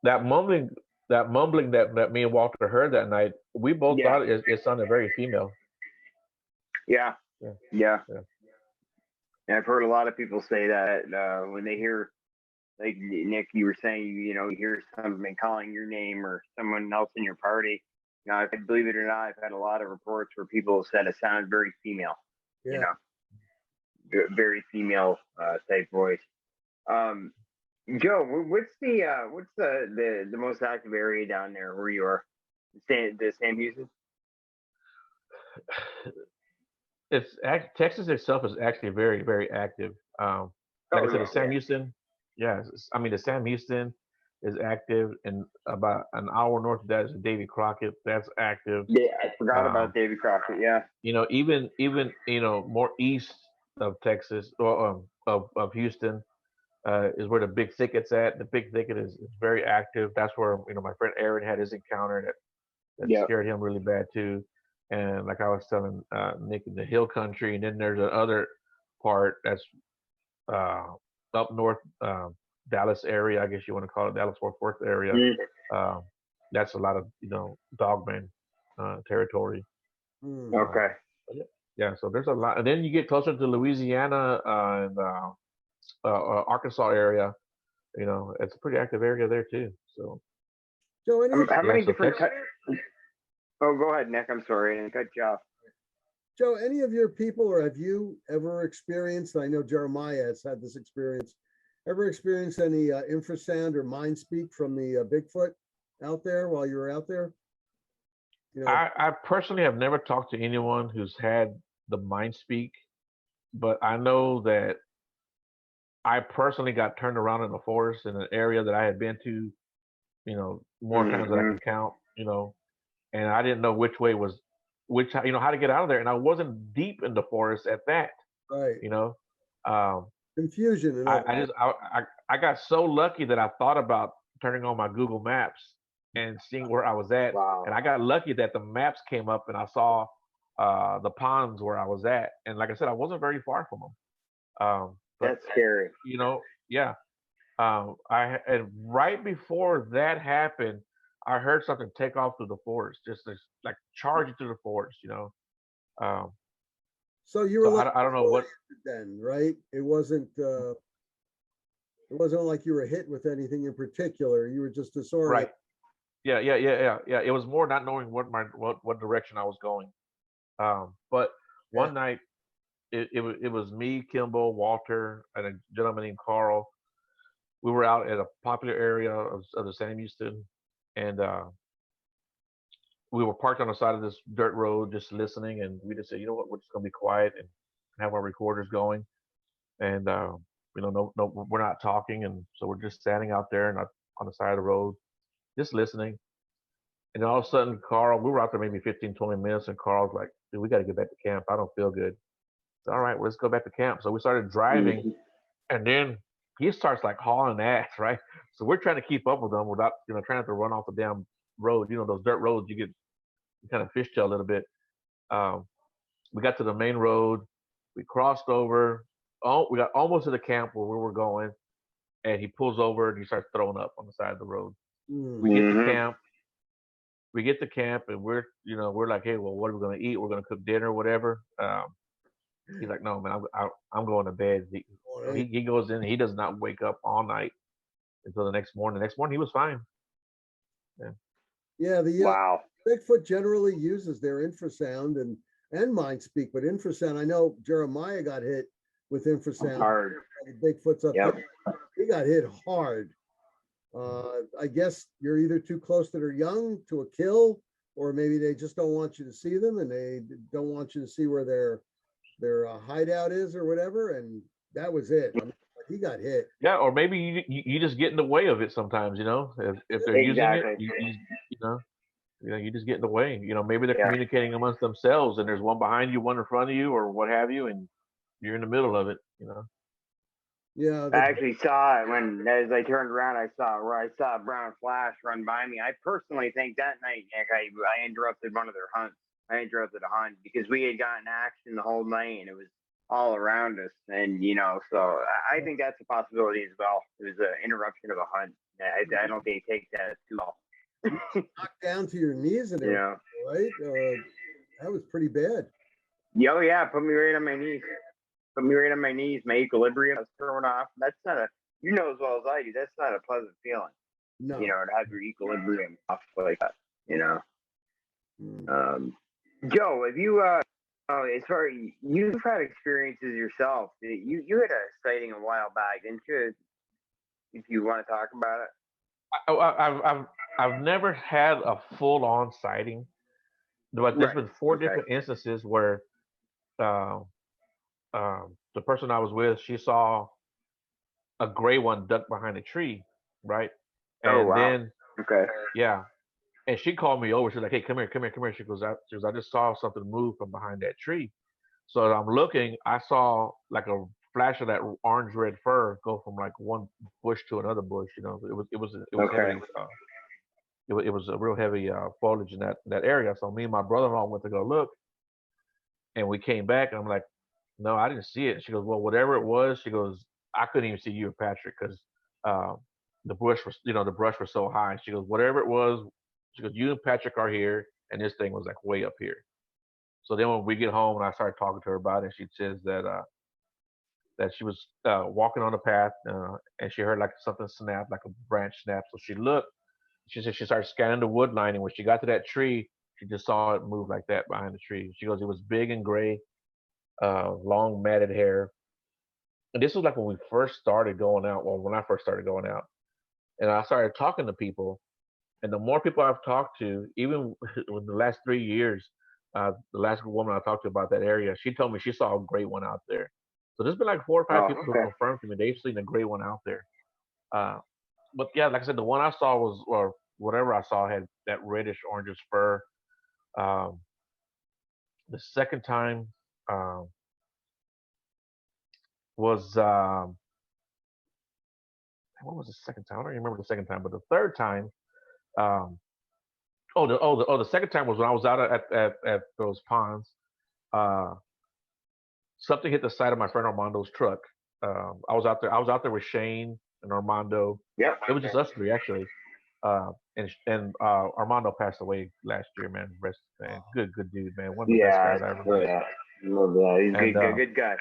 that mumbling that me and Walter heard that night, we both thought it sounded very female. Yeah. And I've heard a lot of people say that when they hear, like Nick, you were saying, you know, you hear something calling your name or someone else in your party. You know, believe it or not, I've had a lot of reports where people said it sounded very female. Yeah. You know, very female type voice. Joe, what's the most active area down there where you are? The Sam Houston? Texas itself is actually very, very active. Like I said, the Sam Houston. Yeah, I mean the Sam Houston is active, and about an hour north of that is Davy Crockett. That's active. Yeah, I forgot about Davy Crockett. Yeah. You know, even you know, more east of Texas or of Houston is where the Big Thicket's at. The Big Thicket is very active. That's where, you know, my friend Aaron had his encounter that scared him really bad too. And like I was telling Nick, in the hill country, and then there's another part that's up north, Dallas area, I guess you want to call it, Dallas-Fort Worth area. That's a lot of, you know, dogman territory. Okay. Yeah, so there's a lot, and then you get closer to Louisiana and Arkansas area. You know, it's a pretty active area there too. So, Joe, how many different? Oh, go ahead, Nick. I'm sorry, I didn't cut you off. Joe, any of your people, or have you ever experienced, I know Jeremiah has had this experience, ever experienced any infrasound or mind speak from the Bigfoot out there while you were out there? You know, I personally have never talked to anyone who's had the mind speak, but I know that I personally got turned around in the forest in an area that I had been to, you know, more times than I can count, you know, and I didn't know which way was which, you know, how to get out of there. And I wasn't deep in the forest at that, right? You know, confusion. I got so lucky that I thought about turning on my Google Maps and seeing where I was at. Wow. And I got lucky that the maps came up and I saw the ponds where I was at. And like I said, I wasn't very far from them. That's scary. You know, yeah. And right before that happened, I heard something take off through the forest, just like charging through the forest, you know. So you were I don't know what then, right? It wasn't It wasn't like you were hit with anything in particular. You were just disoriented. Right. Yeah. It was more not knowing what direction I was going. But one night it was me, Kimbo, Walter, and a gentleman named Carl. We were out at a popular area of the Sam Houston, and we were parked on the side of this dirt road, just listening. And we just said, you know what, we're just gonna be quiet and have our recorders going, and no, we're not talking, and so we're just standing out there and on the side of the road, just listening. And then all of a sudden, Carl, we were out there maybe 15, 20 minutes, and Carl's like, dude, we got to get back to camp. I don't feel good. So, all right, well, let's go back to camp. So we started driving, and then he starts like hauling ass, right? So we're trying to keep up with him without, trying not to run off the damn road. Those dirt roads, you kind of fishtail a little bit. We got to the main road. We crossed over. Oh, we got almost to the camp where we were going, and he pulls over and he starts throwing up on the side of the road. We get to camp. And we're like, hey, well, what are we gonna eat? We're gonna cook dinner, or whatever. He's like, no, man, I'm going to bed. He goes in. He does not wake up all night until the next morning. The next morning, he was fine. Yeah. Wow. Bigfoot generally uses their infrasound and mind speak, but infrasound. I know Jeremiah got hit with infrasound. Hard. Bigfoot's up Yep. there. He got hit hard. I guess you're either too close to their young to a kill, or maybe they just don't want you to see them, and they don't want you to see where their hideout is or whatever. And that was it. I mean, he got hit. Yeah, or maybe you just get in the way of it sometimes. If they're using it, you just get in the way. Maybe they're communicating amongst themselves, and there's one behind you, one in front of you, or what have you, and you're in the middle of it. Yeah. I actually saw it when, as I turned around, I saw a brown flash run by me. I personally think that night, Nick, I interrupted one of their hunts. I interrupted a hunt because we had gotten action the whole night, and it was all around us. And, so I think that's a possibility as well. It was an interruption of a hunt. I don't think they take that too well. Knocked down to your knees and everything, right? That was pretty bad. Oh, yeah. Put me right on my knees. My equilibrium was thrown off. That's not as well as I do, that's not a pleasant feeling. No. To have your equilibrium off like that, Joe, have you, as far as you've had experiences yourself, you had a sighting a while back, didn't you? If you want to talk about it. I've never had a full-on sighting, but there's been 4 different instances where the person I was with, she saw a gray one duck behind a tree, right? And then yeah, and she called me over. She's like, "Hey, come here." She goes, "I just saw something move from behind that tree." So I'm looking. I saw like a flash of that orange red fur go from like one bush to another bush. It was heavy. It was a real heavy foliage in that area. So me and my brother-in-law went to go look, and we came back. And I'm like, no, I didn't see it. She goes, well, whatever it was, she goes, I couldn't even see you or Patrick because the brush was so high. She goes, whatever it was, she goes, you and Patrick are here, and this thing was like way up here. So then when we get home and I started talking to her about it, she says that she was walking on the path and she heard like something snap, like a branch snap. So she looked. She said she started scanning the wood line, and when she got to that tree, she just saw it move like that behind the tree. She goes, it was big and gray. Long matted hair. And this was like when we first started going out. Well, when I first started going out, and I started talking to people, and the more people I've talked to, even in the last 3 years, the last woman I talked to about that area, she told me she saw a gray one out there. So there's been like 4 or 5 people who confirmed to me they've seen a gray one out there. But yeah, like I said, the one I saw was, or whatever I saw, had that reddish orangish fur. The second time was what was the second time? I don't even remember the second time, but the third time, the second time was when I was out at those ponds. Something hit the side of my friend Armando's truck. I was out there with Shane and Armando. Yeah, it was just us 3 actually. And Armando passed away last year, man. Good dude, man. One of the best guys I ever met. Yeah, love that. He's a good guy.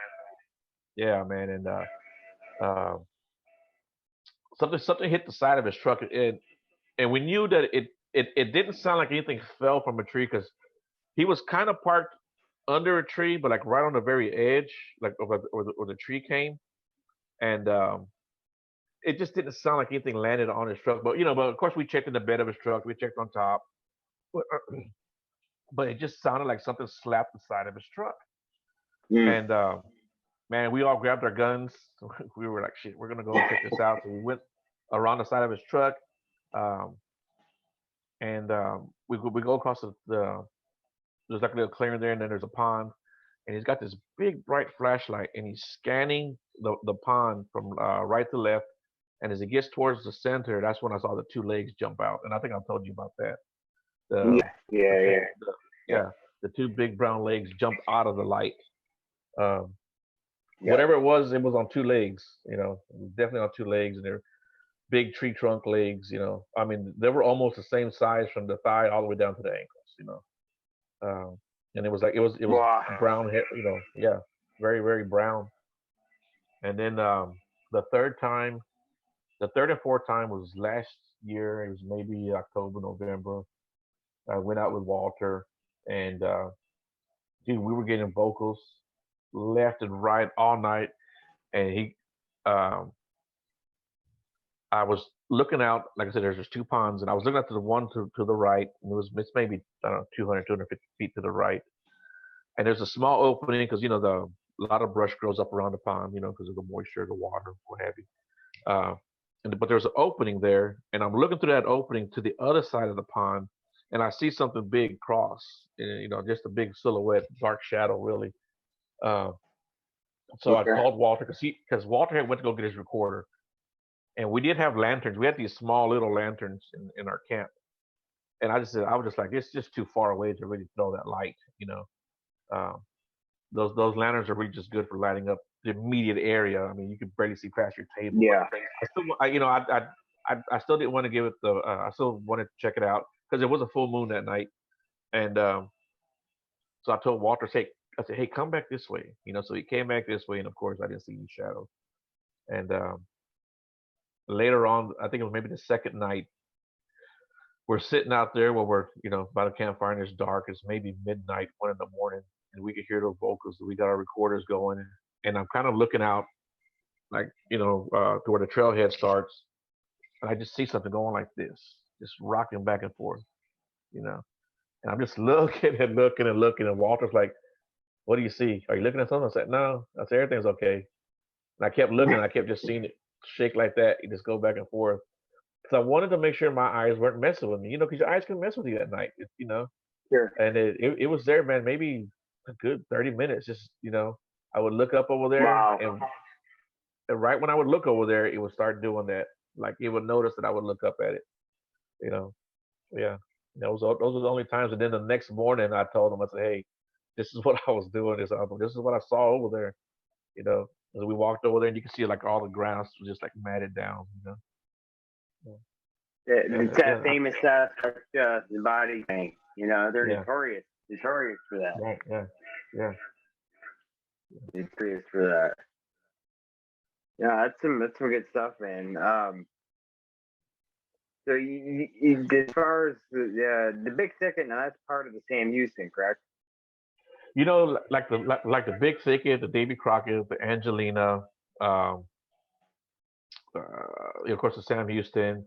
Yeah, man. And something hit the side of his truck, and we knew that it didn't sound like anything fell from a tree because he was kind of parked under a tree, but like right on the very edge, like where the tree came, and it just didn't sound like anything landed on his truck. But but of course we checked in the bed of his truck, we checked on top, but, but it just sounded like something slapped the side of his truck. And man, we all grabbed our guns. We were like, shit, we're gonna go check this out. So we went around the side of his truck, and we go across the there's like a little clearing there, and then there's a pond, and he's got this big bright flashlight, and he's scanning the pond from right to left. And as it gets towards the center, that's when I saw the two legs jump out, and I think I told you about that. The two big brown legs jumped out of the light. Whatever it was on two legs. It was definitely on two legs, and they're big tree trunk legs. I mean, they were almost the same size from the thigh all the way down to the ankles. And it was Wow. brown hair. Very very brown. And then the third and fourth time was last year. It was maybe October, November. I went out with Walter, and dude, we were getting vocals left and right all night. And I was looking out, like I said, there's two ponds, and I was looking at the one to the right, and it's maybe, I don't know, 200, 250 feet to the right. And there's a small opening because, a lot of brush grows up around the pond, because of the moisture, the water, what have you. But there's an opening there, and I'm looking through that opening to the other side of the pond, and I see something big cross, and, just a big silhouette, dark shadow, really. So I called Walter because Walter had went to go get his recorder, and we did have lanterns. We had these small little lanterns in our camp, and I was just like, it's just too far away to really throw that light. Those lanterns are really just good for lighting up the immediate area. I mean, you could barely see past your table. Yeah. I still didn't want to give it I still wanted to check it out because it was a full moon that night, and so I told Walter, I said, hey, come back this way. So he came back this way, and of course I didn't see any shadows. And later on, I think it was maybe the second night, we're sitting out there where we're, by the campfire, and it's dark. It's maybe midnight, 1 a.m, and we could hear those vocals. We got our recorders going, and I'm kind of looking out, like, to where the trailhead starts, and I just see something going like this, just rocking back and forth, and I'm just looking and looking and looking, and Walter's like, what do you see? Are you looking at something? I said, no. I said, everything's okay. And I kept looking. I kept just seeing it shake like that. You just go back and forth. Because I wanted to make sure my eyes weren't messing with me, because your eyes can mess with you at night, Sure. And it was there, man, maybe a good 30 minutes. Just, I would look up over there. Wow. And right when I would look over there, it would start doing that. Like, it would notice that I would look up at it, Yeah. Those are the only times. And then the next morning, I told him, I said, hey, this is what I was doing. This is what I saw over there, As we walked over there, and you can see like all the grass was just like matted down, It's that famous the body thing. They're notorious for that. Right. Yeah. Notorious for that. Yeah, that's some good stuff, man. So you, as far as the big thicket, now that's part of the Sam Houston, correct? Like the big thicket, the Davy Crockett, the Angelina, of course the Sam Houston,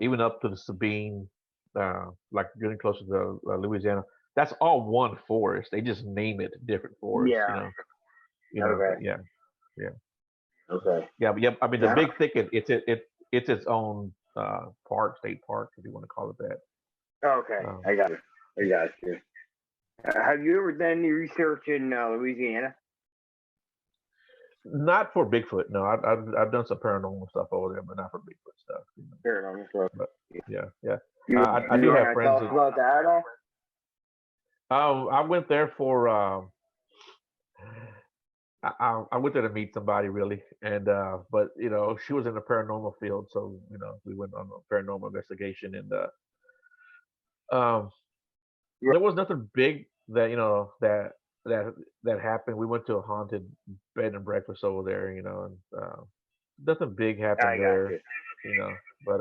even up to the Sabine, like getting closer to Louisiana. That's all one forest. They just name it different forests. Yeah. Okay. Yeah. Okay. Yeah, but I mean, the big thicket, it's its own state park, if you want to call it that. Okay, I got you. Have you ever done any research in Louisiana? Not for Bigfoot. No, I've done some paranormal stuff over there, but not for Bigfoot stuff. Paranormal stuff. But, yeah. I do have friends. Tell us about that at all? I went there for. I went there to meet somebody, really, and but she was in the paranormal field, so we went on a paranormal investigation, and there was nothing big that that happened. We went to a haunted bed and breakfast over there, and nothing big I happened got there, you. but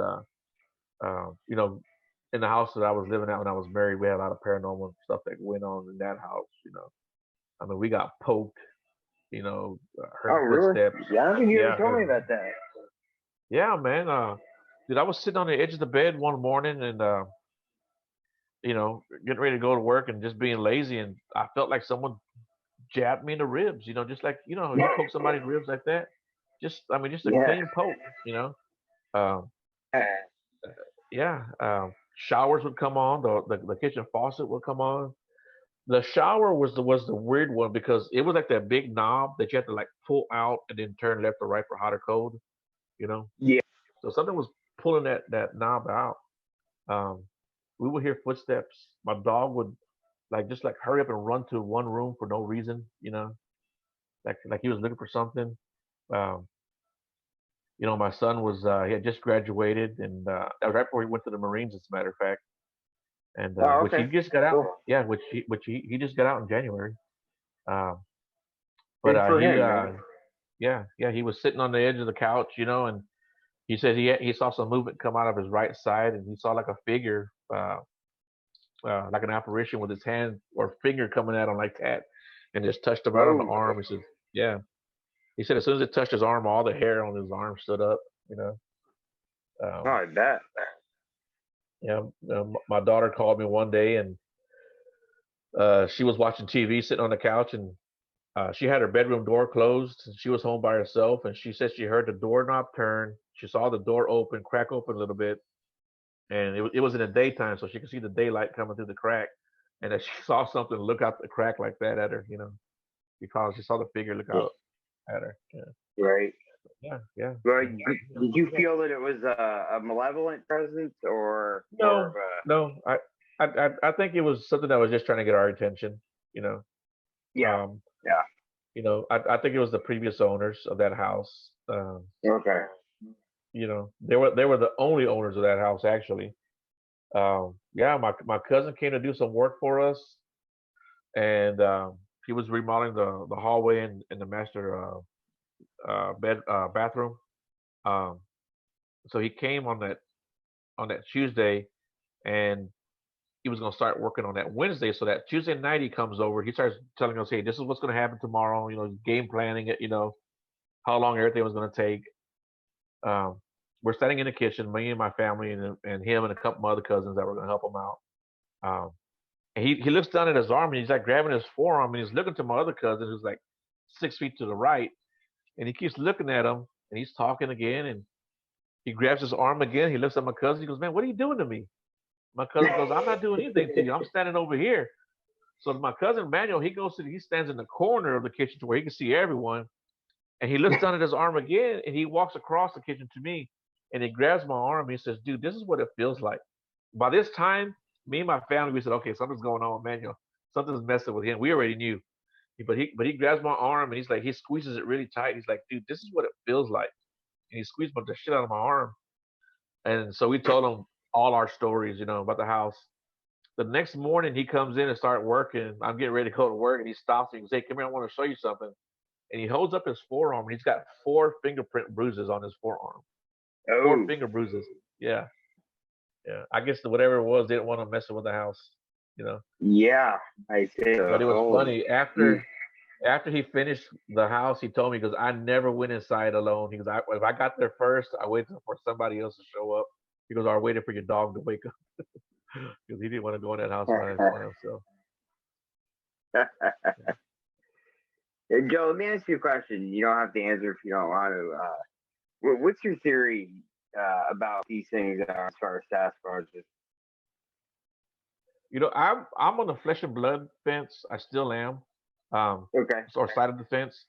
in the house that I was living at when I was married, we had a lot of paranormal stuff that went on in that house. I mean, we got poked, Oh, heard really? footsteps. Yeah, I don't think you ever Yeah, told me about that. yeah, man. Dude, I was sitting on the edge of the bed one morning and getting ready to go to work and just being lazy, and I felt like someone jabbed me in the ribs. Just like you poke somebody in the ribs like that. Just a Yeah. clean poke. Um, yeah. Showers would come on. The kitchen faucet would come on. The shower was the weird one because it was like that big knob that you had to like pull out and then turn left or right for hot or cold. You know. Yeah. So something was pulling that knob out. Um, we would hear footsteps. My dog would just like hurry up and run to one room for no reason. Like he was looking for something. Um, my son he had just graduated, and that was right before he went to the Marines, as a matter of fact, and Oh, which he okay. just got out. Cool. Yeah, which he just got out in January. Um, but Good for he him, man. yeah, he was sitting on the edge of the couch, and he said he saw some movement come out of his right side, and he saw like a figure, like an apparition with his hand or finger coming at him like that, and just touched him right on the Whoa. arm. He said, yeah. He said as soon as it touched his arm, all the hair on his arm stood up. You know. Oh, Um, I bet. yeah. My daughter called me one day, and she was watching TV, sitting on the couch, and she had her bedroom door closed. And she was home by herself, and she said she heard the doorknob turn. She saw the door open, crack open a little bit, and it was in the daytime, so she could see the daylight coming through the crack. And that she saw something look out the crack like that at her, because she saw the figure look out at her. Yeah, Right. yeah, yeah. Well, Yeah. did you feel that it was a malevolent presence or more No, of a? no. I think it was something that was just trying to get our attention. Yeah. Um, Yeah. I think it was the previous owners of that house. Okay. They were the only owners of that house actually. Yeah, my cousin came to do some work for us, and he was remodeling the hallway and the master bathroom. Um, so he came on that Tuesday, and he was going to start working on that Wednesday. So that Tuesday night he comes over. He starts telling us, "Hey, this is what's going to happen tomorrow." Game planning it. How long everything was going to take. Um, we're standing in the kitchen, me and my family, and him and a couple of other cousins that were going to help him out. Um, and he looks down at his arm, and he's like grabbing his forearm, and he's looking to my other cousin who's like 6 feet to the right, and he keeps looking at him, and he's talking again, and he grabs his arm again. He looks at my cousin. He goes, "Man, what are you doing to me?" My cousin goes, "I'm not doing anything to you. I'm standing over here." So my cousin Manuel, he stands in the corner of the kitchen to where he can see everyone. And he looks down at his arm again, and he walks across the kitchen to me, and he grabs my arm. And he says, "Dude, this is what it feels like." By this time, me and my family, we said, "Okay, something's going on with Manuel. Something's messing with him." We already knew. But he grabs my arm, and he squeezes it really tight. He's like, "Dude, this is what it feels like." And he squeezed the shit out of my arm. And so we told him all our stories, about the house. The next morning, he comes in and start working. I'm getting ready to go to work, and he stops me and says, "Hey, come here, I want to show you something." And he holds up his forearm, and he's got 4 fingerprint bruises on his forearm. 4 Oh. finger bruises. Yeah, yeah. I guess whatever it was, they didn't want to mess with the house, Yeah. I see. But it was Oh. funny after he finished the house. He told me because I never went inside alone. He goes, if I got there first, I waited for somebody else to show up. He goes, I waited for your dog to wake up because he didn't want to go in that house by himself. Hey, Joe, let me ask you a question. You don't have to answer if you don't want to. What's your theory about these things as far as Sasquatches? I'm on the flesh and blood fence. I still am. Okay. Or side of the fence,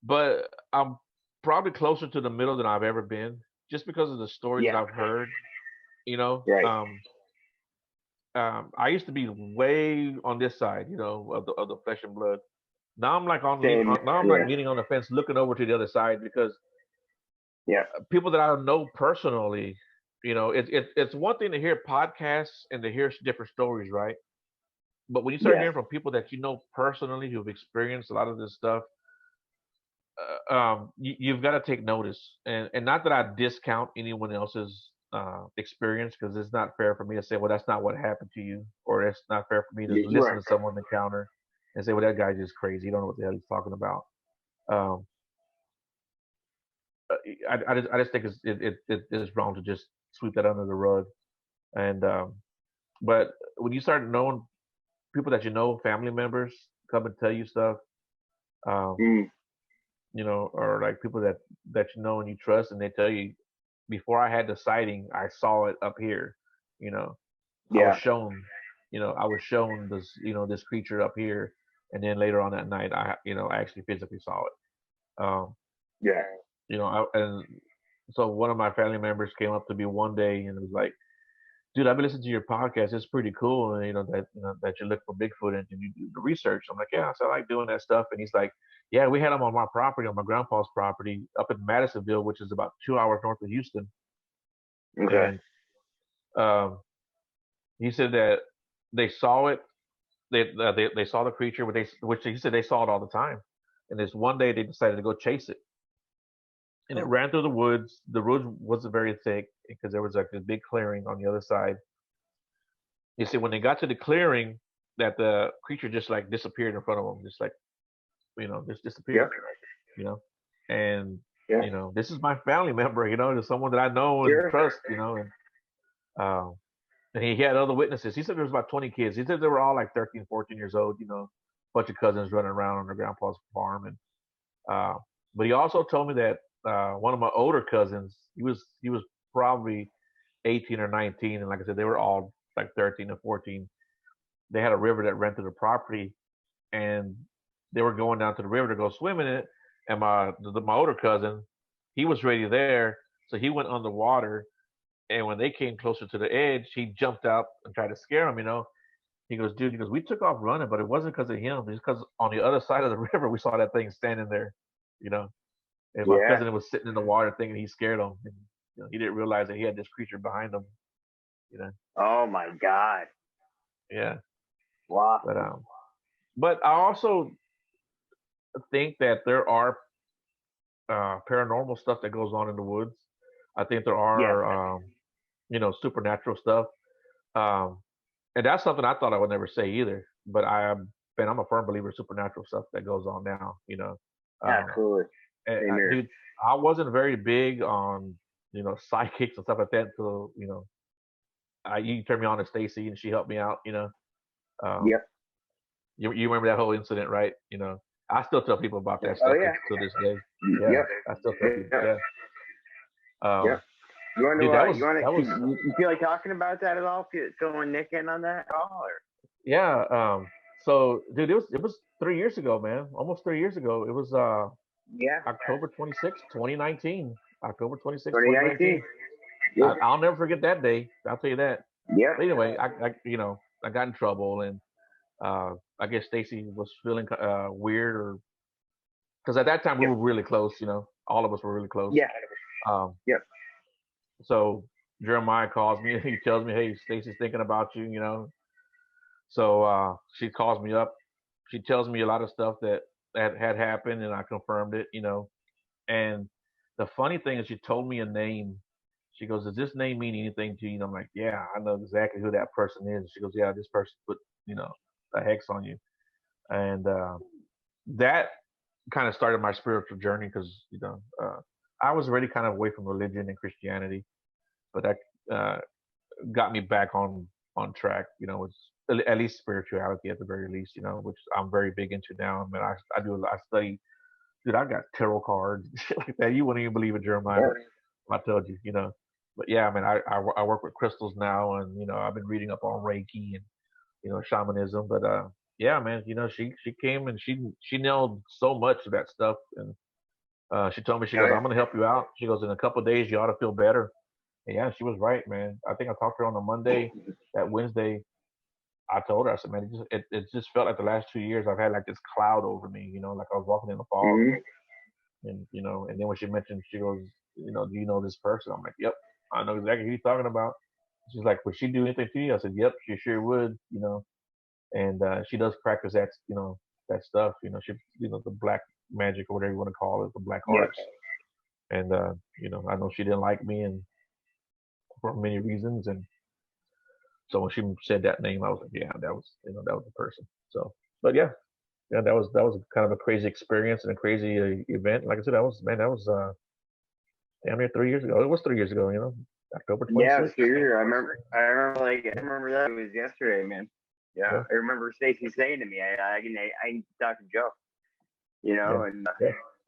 but I'm probably closer to the middle than I've ever been, just because of the stories that I've heard. Right. I used to be way on this side, of the flesh and blood. Now I'm like Same. now I'm like leaning on the fence, looking over to the other side because people that I know personally, it's one thing to hear podcasts and to hear different stories, right? But when you start hearing from people that you know personally who've experienced a lot of this stuff, you've got to take notice, and not that I discount anyone else's experience, because it's not fair for me to say, well, that's not what happened to you, or it's not fair for me to listen to someone encounter and say, well, that guy's just crazy. You don't know what the hell he's talking about. Um, I just think it's wrong to just sweep that under the rug. And but when you start knowing people that you know, family members come and tell you stuff, um, or like people that you know and you trust, and they tell you, before I had the sighting, I saw it up here. I was shown this, this creature up here, and then later on that night, I actually physically saw it. Yeah. And so one of my family members came up to me one day and was like, dude, I've been listening to your podcast. It's pretty cool, and that you look for Bigfoot and you do the research. I'm like, yeah, so I like doing that stuff. And he's like, yeah, we had him on my property, on my grandpa's property, up in Madisonville, which is about 2 hours north of Houston. Okay. And he said that they saw it. They saw the creature, which he said they saw it all the time. And this one day they decided to go chase it. And it ran through the woods. The woods wasn't very thick because there was like this big clearing on the other side. You see, when they got to the clearing, that the creature just like disappeared in front of them, just like, just disappeared. And this is my family member, there's someone that I know and trust, and he had other witnesses. He said there was about 20 kids. He said they were all like 13, 14 years old, bunch of cousins running around on their grandpa's farm. And but he also told me that one of my older cousins, he was probably 18 or 19, and like I said, they were all like 13 or 14. They had a river that ran through the property, and they were going down to the river to go swim in it. And my older cousin, he was already there, so he went underwater. And when they came closer to the edge, he jumped out and tried to scare him. He goes, dude, we took off running, but it wasn't because of him. It's because on the other side of the river, we saw that thing standing there, And my cousin was sitting in the water thinking he scared him. And, he didn't realize that he had this creature behind him, Oh my God. Yeah. Wow. But I also think that there are paranormal stuff that goes on in the woods. I think there are, supernatural stuff. And that's something I thought I would never say either. But I'm a firm believer in supernatural stuff that goes on now. Absolutely. Dude, I wasn't very big on psychics and stuff like that until you turned me on to Stacy and she helped me out. Yep. You remember that whole incident, right? I still tell people about that stuff to this day. Yeah, yep. I still tell people. Yeah. Yeah. You feel like talking about that at all? Filling Nick in on that at all? Or? Yeah. So, dude, it was 3 years ago, man. Almost 3 years ago. It was October 26th, 2019. October 26th, 2019. Yep. I'll never forget that day. I'll tell you that. Yeah. Anyway, I got in trouble, and I guess Stacy was feeling weird, or because at that time we were really close. All of us were really close. Yeah. Yep. So Jeremiah calls me and he tells me, "Hey, Stacy's thinking about you." So she calls me up. She tells me a lot of stuff that had happened, and I confirmed it. And the funny thing is, she told me a name. She goes, "Does this name mean anything to you?" And I'm like, "Yeah, I know exactly who that person is." She goes, "Yeah, this person put a hex on you," and that kind of started my spiritual journey because I was already kind of away from religion and Christianity, but that got me back on track. It's at least spirituality at the very least. Which I'm very big into now. I mean, I study. Dude, I got tarot cards, shit like that. You wouldn't even believe it, Jeremiah. I told you, But yeah, I mean, I work with crystals now, and I've been reading up on Reiki and shamanism. But yeah, man, she came and she nailed so much of that stuff, and she told me, she goes, "I'm gonna help you out." She goes, "In a couple of days, you ought to feel better." And yeah, she was right, man. I think I talked to her on a Monday. That Wednesday, I told her, I said, "Man, it just felt like the last 2 years I've had like this cloud over me, like I was walking in the fog." Mm-hmm. And and then when she mentioned, she goes, "Do you know this person?" I'm like, "Yep, I know exactly who you're talking about." She's like, "Would she do anything to you?" I said, "Yep, she sure would." And she does practice that, that stuff. She, the black magic or whatever you want to call it, the black Yeah. arts. And you know, I know she didn't like me, and for many reasons. And so when she said that name, I was like, yeah, that was, you know, that was the person. So, but yeah, that was kind of a crazy experience and a crazy event. Like I said, that was damn near 3 years ago. It was 3 years ago, you know, October 26th. Yeah, sure. I remember that it was yesterday, man. Yeah. I remember Stacy saying to me, I need to talk to Joe. You know, and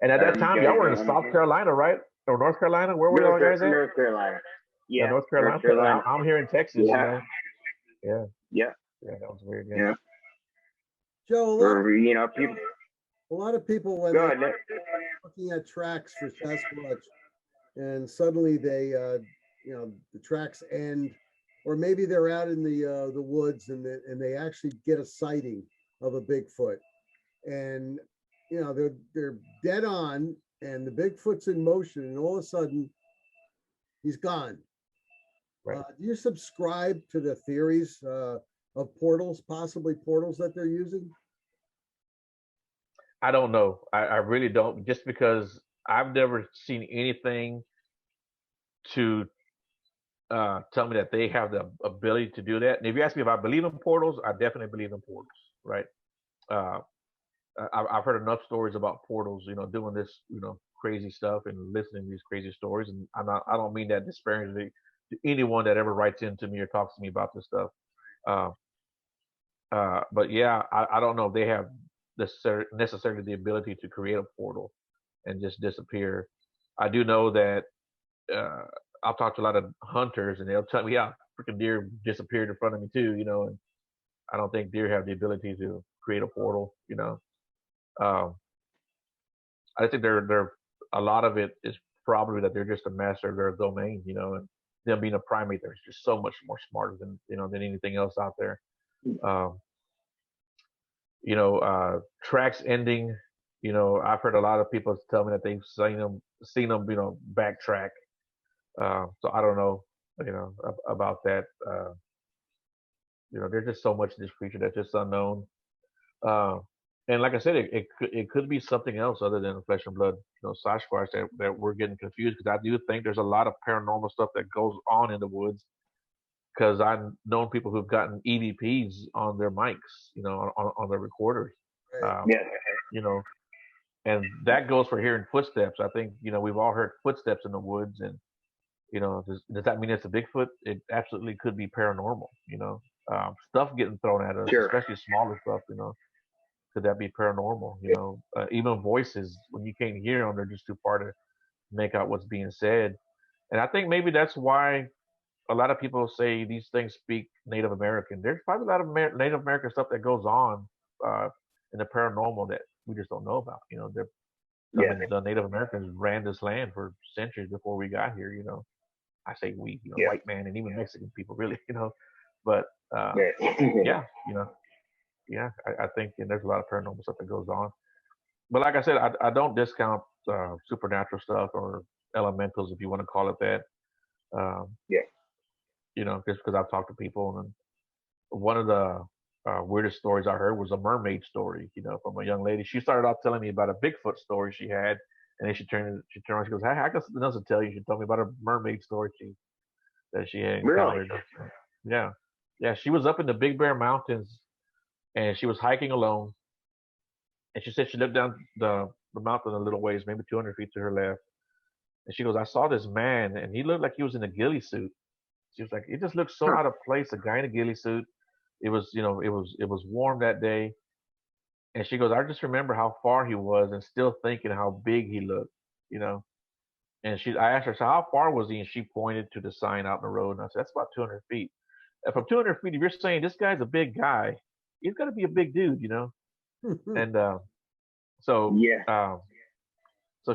and at that time, y'all were in South Carolina, right? Or North Carolina? Where were y'all guys at? North Carolina. Yeah, North Carolina. I'm here in Texas. Yeah. You know? Yeah. Yeah, that was weird. Yeah. Joe, You know, people. A lot of people when they're looking at tracks for Sasquatch, and suddenly they, you know, the tracks end, or maybe they're out in the woods and they actually get a sighting of a Bigfoot, and you know they're dead on, and the Bigfoot's in motion, and all of a sudden he's gone. Right. Do you subscribe to the theories of portals, possibly portals that they're using? I don't know. I really don't, just because I've never seen anything to tell me that they have the ability to do that. And if you ask me if I believe in portals, I definitely believe in portals, right? I've heard enough stories about portals, you know, doing this, you know, crazy stuff and listening to these crazy stories. And I don't mean that disparagingly to anyone that ever writes into me or talks to me about this stuff. But yeah, I don't know if they have necessarily the ability to create a portal and just disappear. I do know that I'll talk to a lot of hunters, and they'll tell me, yeah, freaking deer disappeared in front of me too, you know. And I don't think deer have the ability to create a portal, you know. I think they're a lot of it is probably that they're just a master of their domain, you know, and them being a primate, they're just so much more smarter than, you know, than anything else out there. You know, tracks ending, you know, I've heard a lot of people tell me that they've seen them, you know, backtrack. So I don't know, you know, about that. You know, there's just so much in this creature that's just unknown. And like I said, it could be something else other than flesh and blood, you know, Sasquatch that we're getting confused, because I do think there's a lot of paranormal stuff that goes on in the woods. Because I've known people who've gotten EVPs on their mics, you know, on their recorders. You know, and that goes for hearing footsteps. I think, you know, we've all heard footsteps in the woods, and you know, does that mean it's a Bigfoot? It absolutely could be paranormal. You know, stuff getting thrown at us, especially smaller stuff. You know, could that be paranormal? You know, even voices, when you can't hear them, they're just too far to make out what's being said. And I think maybe that's why a lot of people say these things speak Native American. There's probably a lot of Native American stuff that goes on in the paranormal that we just don't know about. You know, the Native Americans ran this land for centuries before we got here. You know, I say we, you know, white man and even Mexican people, really. You know, but yeah, you know, yeah, I think there's a lot of paranormal stuff that goes on. But like I said, I don't discount supernatural stuff or elementals, if you want to call it that. You know, just because I've talked to people, and one of the weirdest stories I heard was a mermaid story, you know, from a young lady. She started off telling me about a Bigfoot story she had, and then she turned around, she goes, "I got something else to tell you." She told me about a mermaid story that she had encountered. Really? Yeah. She was up in the Big Bear Mountains, and she was hiking alone, and she said she looked down the mountain a little ways, maybe 200 feet to her left, and she goes, "I saw this man, and he looked like he was in a ghillie suit." She was like, "It just looked so out of place. A guy in a ghillie suit. It was, you know, it was warm that day." And she goes, "I just remember how far he was, and still thinking how big he looked, you know." And I asked her, "So how far was he?" And she pointed to the sign out in the road, and I said, "That's about 200 feet." And from 200 feet, if you're saying this guy's a big guy, he's got to be a big dude, you know. And so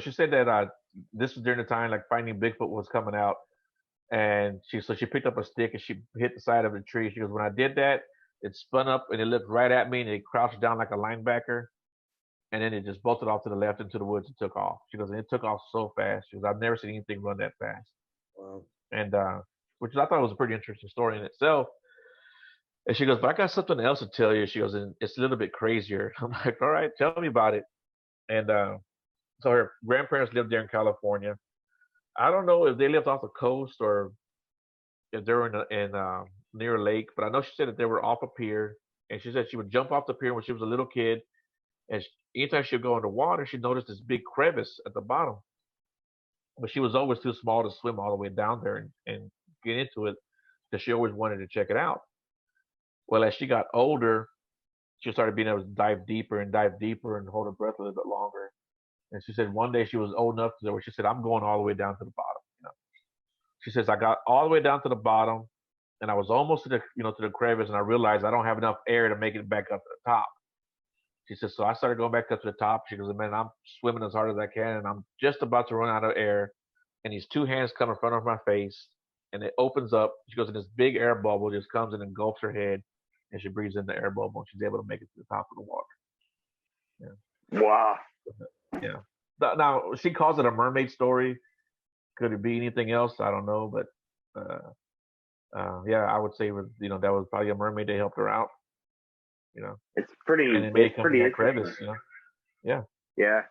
she said that this was during the time like Finding Bigfoot was coming out. And she picked up a stick and she hit the side of the tree. She goes, "When I did that, it spun up and it looked right at me, and it crouched down like a linebacker, and then it just bolted off to the left into the woods and took off." She goes, "And it took off so fast." She goes, "I've never seen anything run that fast." Wow. And which I thought was a pretty interesting story in itself. And she goes, "But I got something else to tell you." She goes, "And it's a little bit crazier." I'm like, "All right, tell me about it." And so her grandparents lived there in California. I don't know if they lived off the coast or if they were in near a lake, but I know she said that they were off a pier, and she said she would jump off the pier when she was a little kid, and anytime she would go in the water, she'd notice this big crevice at the bottom, but she was always too small to swim all the way down there and get into it because she always wanted to check it out. Well, as she got older, she started being able to dive deeper and hold her breath a little bit longer. And she said one day she was old enough to where she said, "I'm going all the way down to the bottom." She says, "I got all the way down to the bottom, and I was almost to the crevice, and I realized I don't have enough air to make it back up to the top." She says, "So I started going back up to the top." She goes, "Man, I'm swimming as hard as I can, and I'm just about to run out of air, and these two hands come in front of my face, and it opens up." She goes, and this big air bubble just comes and engulfs her head, and she breathes in the air bubble, and she's able to make it to the top of the water. Yeah. Wow. Yeah. Now she calls it a mermaid story. Could it be anything else? I don't know, but yeah, I would say that was probably a mermaid that helped her out. It's pretty. And it made it come pretty to that crevice. Yeah. Yeah.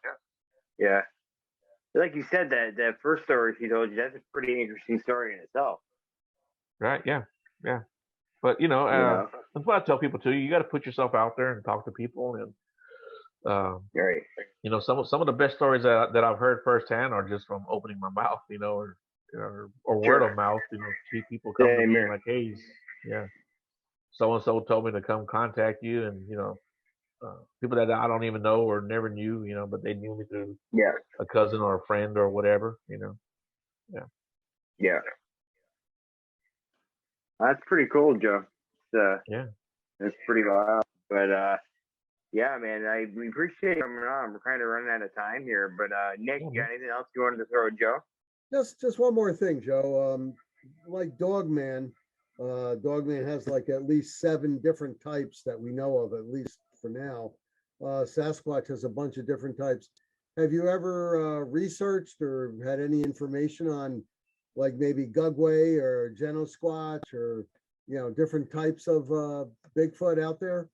Like you said, that first story she told you, that's a pretty interesting story in itself. Right. Yeah. But that's what I tell people too. You got to put yourself out there and talk to people, and right. Some of the best stories that I've heard firsthand are just from opening my mouth, or word of mouth. People come to me like, "Hey, yeah, so and so told me to come contact you," and people that I don't even know or never knew, but they knew me through a cousin or a friend or whatever, Yeah. That's pretty cool, Joe. It's pretty wild, but yeah, man, we appreciate you coming on. We're kind of running out of time here, but Nick, you got anything else you wanted to throw at Joe? Just one more thing, Joe. Like Dogman has like at least 7 different types that we know of, at least for now. Sasquatch has a bunch of different types. Have you ever researched or had any information on like maybe Gugway or Genosquatch or different types of Bigfoot out there?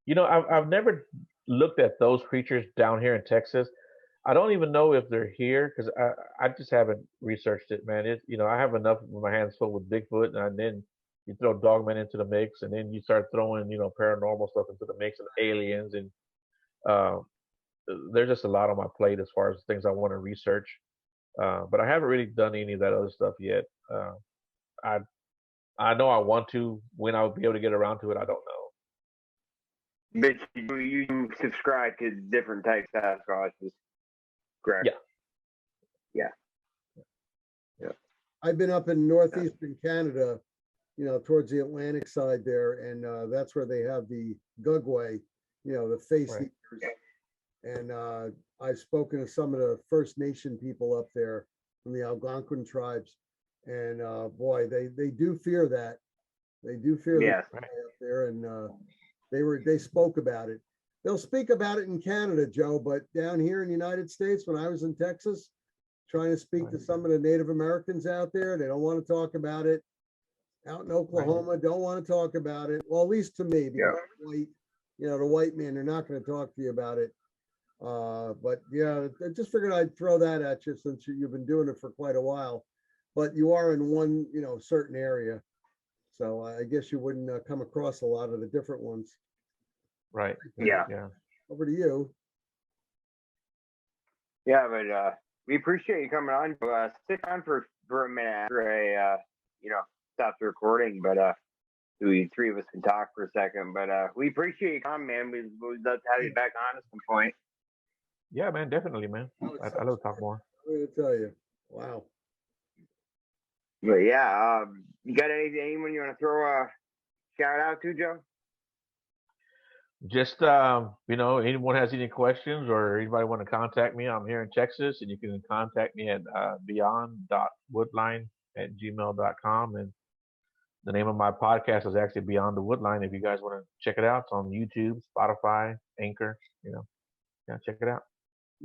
I've never looked at those creatures down here in Texas. I don't even know if they're here because I just haven't researched it, man. I have enough of my hands full with Bigfoot, and then you throw Dogman into the mix, and then you start throwing paranormal stuff into the mix and aliens, and there's just a lot on my plate as far as things I want to research. But I haven't really done any of that other stuff yet. I know I want to. When I'll be able to get around to it, I don't know. But you subscribe to different types of Sasquatches, correct? Yeah. I've been up in northeastern Canada, towards the Atlantic side there, and that's where they have the Gugway, the face eaters. And I've spoken to some of the First Nation people up there from the Algonquin tribes, and boy, they do fear that. They do fear that up there, and they spoke about it. They'll speak about it in Canada, Joe, but down here in the United States, when I was in Texas, trying to speak to some of the Native Americans out there, they don't want to talk about it. Out in Oklahoma, don't want to talk about it. Well, at least to me, because the white man, they're not going to talk to you about it. But yeah, I just figured I'd throw that at you since you've been doing it for quite a while. But you are in one, certain area. So I guess you wouldn't come across a lot of the different ones. Right. Yeah. Over to you. Yeah, but we appreciate you coming on. Stick on for a minute after I, stop the recording. But we 3 of us can talk for a second. But we appreciate you coming, man. We'd love to have you back on at some point. Yeah, man, definitely, man. I love to talk more. I'm going to tell you. Wow. But yeah, you got anyone you want to throw a shout out to, Joe? Just anyone has any questions or anybody want to contact me, I'm here in Texas, and you can contact me at beyond.woodline@gmail.com. And the name of my podcast is actually Beyond the Woodline. If you guys want to check it out, it's on YouTube, Spotify, Anchor. Check it out.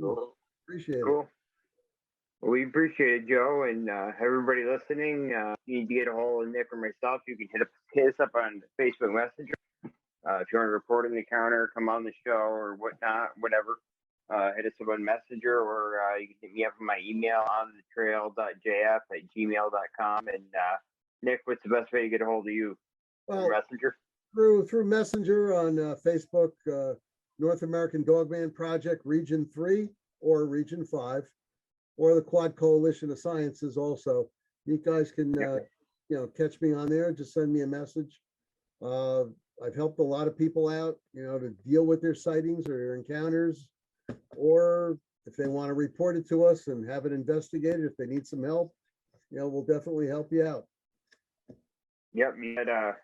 Cool. Appreciate it. Well, we appreciate it, Joe, and everybody listening. If you need to get a hold of Nick or myself, you can hit us up on Facebook Messenger. If you want to report an encounter, come on the show or whatnot, whatever. hit us up on Messenger, or you can hit me up on my email onthetrail.jf@gmail.com. And Nick, what's the best way to get a hold of you? Well, Messenger? Through Messenger on Facebook, North American Dogman Project Region 3 or Region 5, or the Quad Coalition of Sciences also. You guys can, catch me on there. Just send me a message. I've helped a lot of people out, to deal with their sightings or their encounters, or if they want to report it to us and have it investigated, if they need some help, we'll definitely help you out. Yep, we got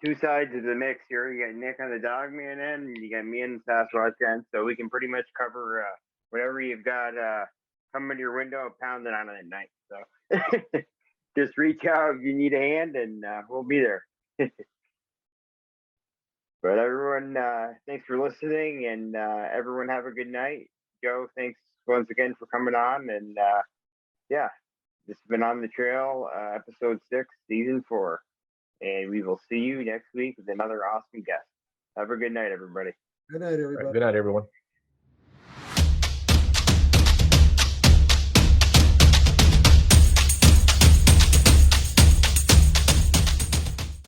two sides of the mix here. You got Nick on the Dogman end, and you got me on the Sasquatch end. So we can pretty much cover whatever you've got coming to your window, pounding on it at night. So just reach out if you need a hand, and we'll be there. But everyone, thanks for listening, and everyone have a good night. Joe, thanks once again for coming on, and this has been On the Trail, episode 6, season 4, and we will see you next week with another awesome guest. Have a good night, everybody. Good night, everybody. Good night, everyone.